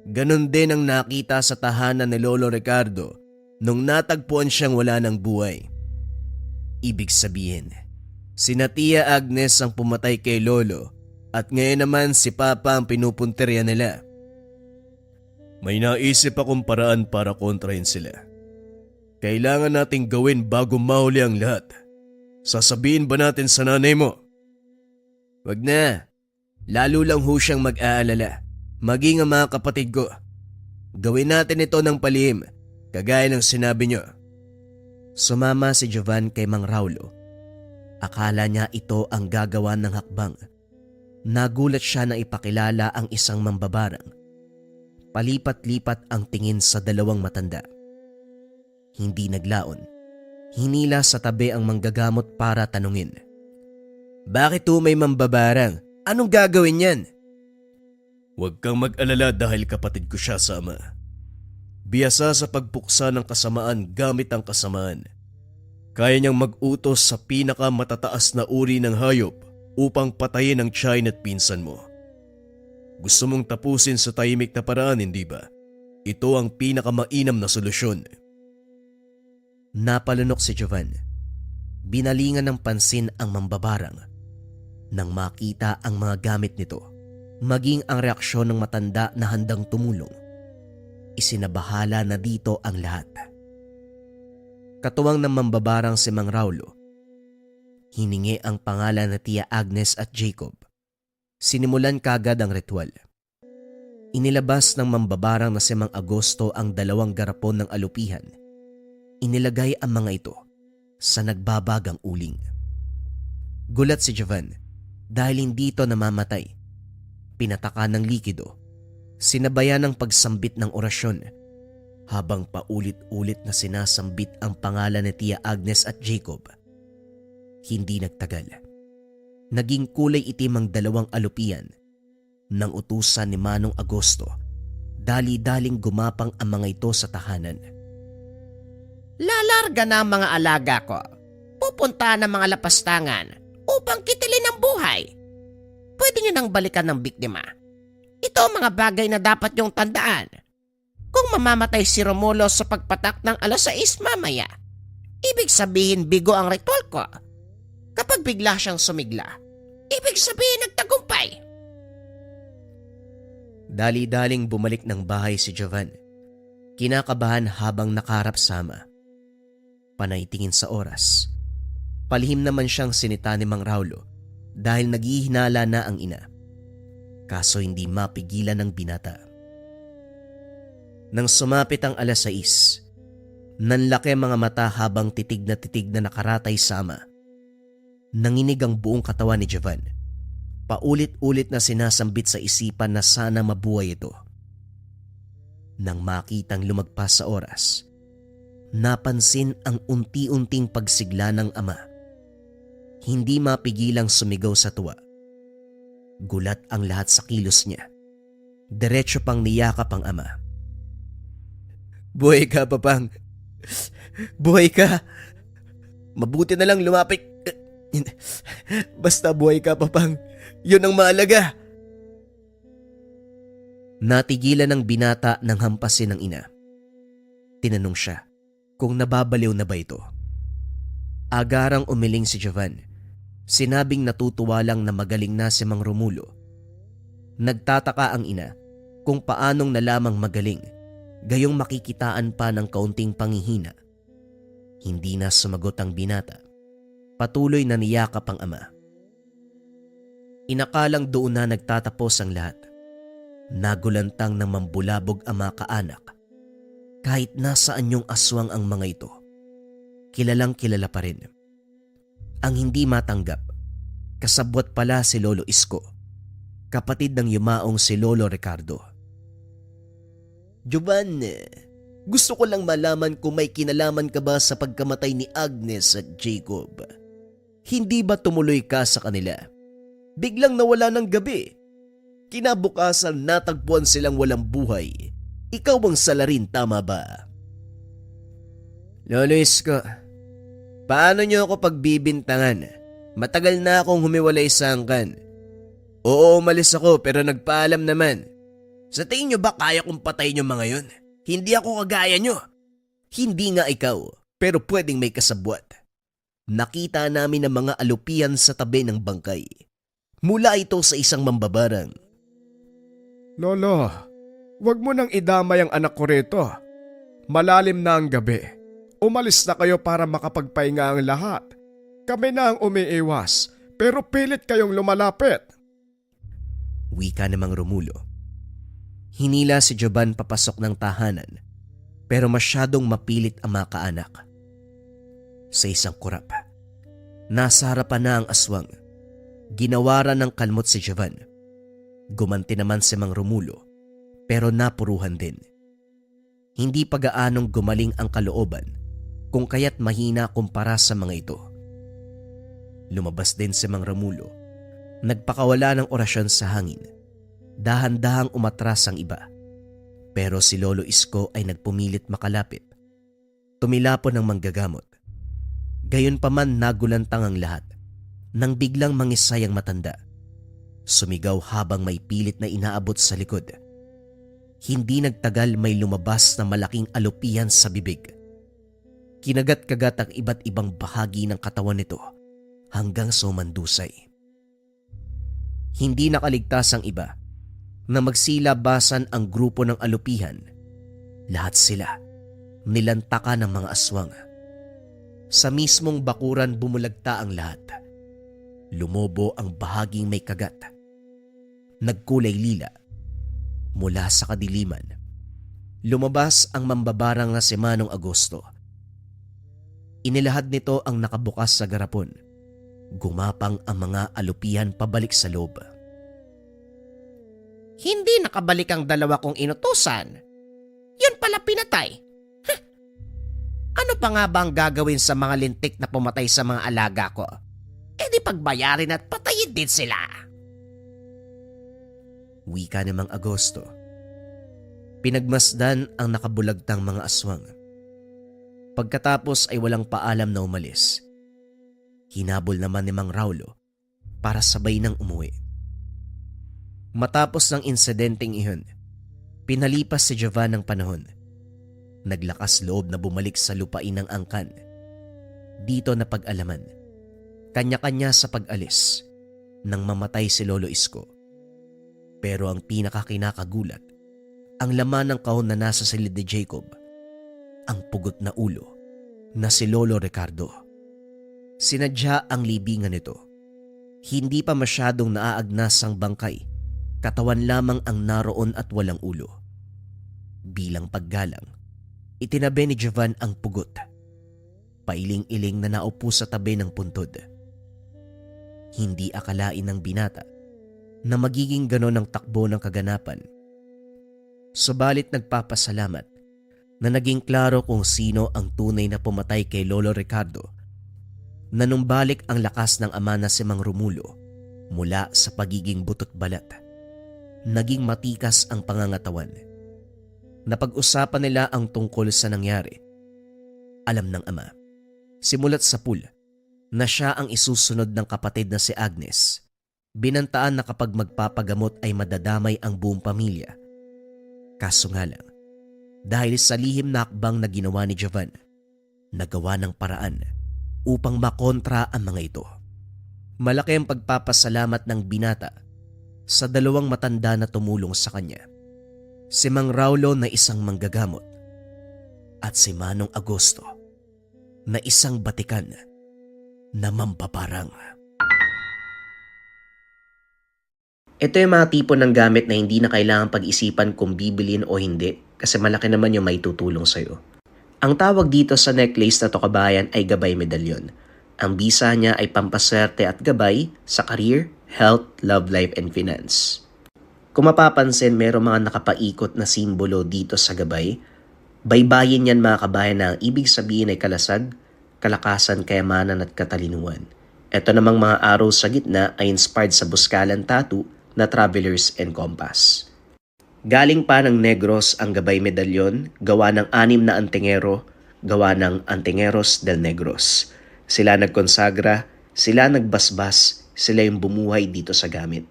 Ganon din ang nakita sa tahanan ni Lolo Ricardo nung natagpuan siyang wala ng buhay. Ibig sabihin, sina Tia Agnes ang pumatay kay Lolo at ngayon naman si Papa ang pinupuntirya nila. May naisip akong paraan para kontrahin sila. Kailangan nating gawin bago mahuli ang lahat. Sasabihin ba natin sa nanay mo? Wag na. Lalo lang ho siyang mag-aalala. Maging ang mga kapatid ko. Gawin natin ito ng palihim, kagaya ng sinabi nyo. Sumama si Jovan kay Mang Raulo. Akala niya ito ang gagawa ng hakbang. Nagulat siya na ipakilala ang isang mambabarang. Palipat-lipat ang tingin sa dalawang matanda. Hindi naglaon. Hinila sa tabi ang manggagamot para tanungin. Bakit may mambabarang? Anong gagawin yan? Huwag kang mag-alala dahil kapatid ko siya sa ama. Biyasa sa pagpuksa ng kasamaan gamit ang kasamaan. Kaya niyang mag-utos sa pinakamatataas na uri ng hayop upang patayin ang tiyahin at pinsan mo. Gusto mong tapusin sa tahimik na paraan, hindi ba? Ito ang pinakamainam na solusyon. Napalunok si Jovan. Binalingan ng pansin ang mambabarang. Nang makita ang mga gamit nito, maging ang reaksyon ng matanda na handang tumulong, isinabahala na dito ang lahat. Katuwang ng mambabarang si Mang Raulo, hiningi ang pangalan na Tia Agnes at Jacob. Sinimulan kagad ang ritual. Inilabas ng mambabarang na si Mang Agosto ang 2 garapon ng alupihan. Inilagay ang mga ito sa nagbabagang uling. Gulat si Jovan dahil hindi ito namamatay. Pinataka ng likido, sinabayan ng pagsambit ng orasyon habang paulit-ulit na sinasambit ang pangalan ni Tia Agnes at Jacob. Hindi nagtagal. Naging kulay itim ang 2 alupian. Nang utusan ni Manong Agosto, dali-daling gumapang ang mga ito sa tahanan. Lalarga na ang mga alaga ko. Pupunta ng mga lapastangan upang kitilin ang buhay. Pwede nyo nang balikan ng biktima. Ito ang mga bagay na dapat yung tandaan. Kung mamamatay si Romulo sa pagpatak ng 6:00 mamaya, ibig sabihin bigo ang ritual ko. Kapag bigla siyang sumigla, ibig sabihin nagtagumpay. Dali-daling bumalik ng bahay si Jovan. Kinakabahan habang nakaharap sa ama. Panay tingin sa oras. Palihim naman siyang sinita ni Mang Raulo dahil naghihinala na ang ina. Kaso hindi mapigilan ng binata. Nang sumapit ang 6:00, nanlaki ang mga mata habang titig na nakaratay sa ama. Nanginig ang buong katawan ni Jovan. Paulit-ulit na sinasambit sa isipan na sana mabuhay ito. Nang makitang lumagpas sa oras, napansin ang unti-unting pagsigla ng ama. Hindi mapigilang sumigaw sa tuwa. Gulat ang lahat sa kilos niya. Diretso pang niyakap ang ama. Buhay ka, Papang. Buhay ka. Mabuti na lang lumapit. Basta buhay ka, Papang. Yun ang mahalaga. Natigilan ng binata ng hampasin ng ina. Tinanong siya kung nababaliw na ba ito. Agarang umiling si Jovan. Sinabing natutuwa lang na magaling na si Mang Romulo. Nagtataka ang ina kung paanong nalamang magaling, gayong makikitaan pa ng kaunting pangihina. Hindi na sumagot ang binata. Patuloy na niyakap ang ama. Inakalang doon na nagtatapos ang lahat. Nagulantang ng mambulabog ang mga kaanak. Kahit nasaan yung aswang ang mga ito, kilalang kilala pa rin. Ang hindi matanggap, kasabwat pala si Lolo Isko, kapatid ng yumaong si Lolo Ricardo. Jovan, gusto ko lang malaman kung may kinalaman ka ba sa pagkamatay ni Agnes at Jacob. Hindi ba tumuloy ka sa kanila? Biglang nawala ng gabi. Kinabukasan natagpuan silang walang buhay. Ikaw ang salarin, tama ba? Lolo Isko, paano niyo ako pagbibintangan? Matagal na akong humiwalay sa angkan. Oo, umalis ako pero nagpaalam naman. Sa tingin niyo ba kaya kong patayin yung mga yun? Hindi ako kagaya niyo. Hindi nga ikaw, pero pwedeng may kasabwat. Nakita namin ang mga alupian sa tabi ng bangkay. Mula ito sa isang mambabarang. Lolo, wag mo nang idamay ang anak ko rito. Malalim na ang gabi. Umalis na kayo para makapagpahinga ang lahat. Kami na ang umiiwas, pero pilit kayong lumalapit. Wika namang Romulo. Hinila si Jovan papasok ng tahanan, pero masyadong mapilit ang mga kaanak. Sa isang kurap, nasa harapan na ang aswang. Ginawaran ng kalmot si Jovan. Gumanti naman si Mang Romulo, pero napuruhan din. Hindi pa gaanong gumaling ang kalooban, kung kaya't mahina kumpara sa mga ito. Lumabas din si Mang Romulo. Nagpakawala ng orasyon sa hangin. Dahan-dahang umatras ang iba. Pero si Lolo Isko ay nagpumilit makalapit. Tumilapon ng manggagamot. Gayunpaman nagulantang ang lahat nang biglang mangisay ang matanda. Sumigaw habang may pilit na inaabot sa likod. Hindi nagtagal may lumabas na malaking alupian sa bibig. Kinagat-kagat ang iba't ibang bahagi ng katawan nito hanggang sa umandusay. Hindi nakaligtas ang iba na magsilabasan ang grupo ng alupihan. Lahat sila nilantakan ng mga aswang. Sa mismong bakuran bumulagta ang lahat. Lumobo ang bahaging may kagat. Nagkulay lila. Mula sa kadiliman, lumabas ang mambabarang na si Manong Agosto. Inilahad nito ang nakabukas sa garapon. Gumapang ang mga alupihan pabalik sa loob. Hindi nakabalik ang dalawa kong inutusan. Yun pala pinatay. Huh. Ano pa nga ba ang gagawin sa mga lintik na pumatay sa mga alaga ko? E di pagbayarin at patayin din sila. Wika ni Mang Agosto. Pinagmasdan ang nakabulagtang mga aswang. Pagkatapos ay walang paalam na umalis. Hinabol naman ni Mang Raulo para sabay nang umuwi. Matapos ng insidenteng iyon, pinalipas si Jovan ng panahon. Naglakas loob na bumalik sa lupain ng angkan. Dito na pag-alaman, kanya-kanya sa pag-alis nang mamatay si Lolo Isko. Pero ang pinakakinakagulat, ang laman ng kahon na nasa silid ni Jacob, ang pugot na ulo na si Lolo Ricardo. Sinadya ang libingan nito. Hindi pa masyadong naaagnas ang bangkay, katawan lamang ang naroon at walang ulo. Bilang paggalang, itinabi ni Jovan ang pugot. Pailing-iling na naupo sa tabi ng puntod. Hindi akalain ng binata na magiging ganon ang takbo ng kaganapan. Subalit nagpapasalamat na naging klaro kung sino ang tunay na pumatay kay Lolo Ricardo. Nanumbalik ang lakas ng ama na si Mang Romulo mula sa pagiging butot balat. Naging matikas ang pangangatawan. Napag-usapan nila ang tungkol sa nangyari. Alam ng ama, simulat sa pool, na siya ang isusunod ng kapatid na si Agnes. Binantaan na kapag magpapagamot ay madadamay ang buong pamilya. Kaso nga lang, dahil sa lihim na akbang na ginawa ni Jovan, nagawa ng paraan upang makontra ang mga ito. Malaki ang pagpapasalamat ng binata sa dalawang matanda na tumulong sa kanya. Si Mang Raulo na isang manggagamot at si Manong Agosto na isang batikan na mampaparang. Ito yung mga tipo ng gamit na hindi na kailangan pag-isipan kung bibilin o hindi kasi malaki naman yung may tutulong sa'yo. Ang tawag dito sa necklace na to kabayan ay gabay medalyon. Ang bisa niya ay pampaswerte at gabay sa career, health, love life, and finance. Kung mapapansin, merong mga nakapaikot na simbolo dito sa gabay. Baybayin yan mga kabayan na ang ibig sabihin ay kalasag, kalakasan, kayamanan at katalinuhan. Ito namang mga arrow sa gitna ay inspired sa Buscalan tattoo na Travelers and Compass. Galing pa ng Negros ang gabay medalyon, gawa ng 6 na antingero, gawa ng Antingeros del Negros. Sila nagkonsagra, sila nagbasbas, sila yung bumuhay dito sa gamit.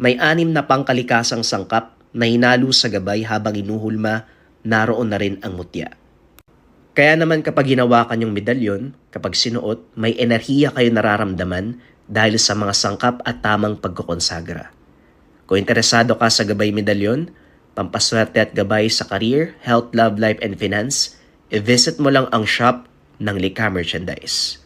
May 6 na pangkalikasang sangkap na hinalo sa gabay habang inuhulma, naroon na rin ang mutya. Kaya naman kapag hinawakan yung medalyon, kapag sinuot, may enerhiya kayo nararamdaman dahil sa mga sangkap at tamang pagkukonsagra. Kung interesado ka sa gabay medalyon, pampaswerte at gabay sa career, health, love life, and finance, i-visit mo lang ang shop ng Likha Merchandise.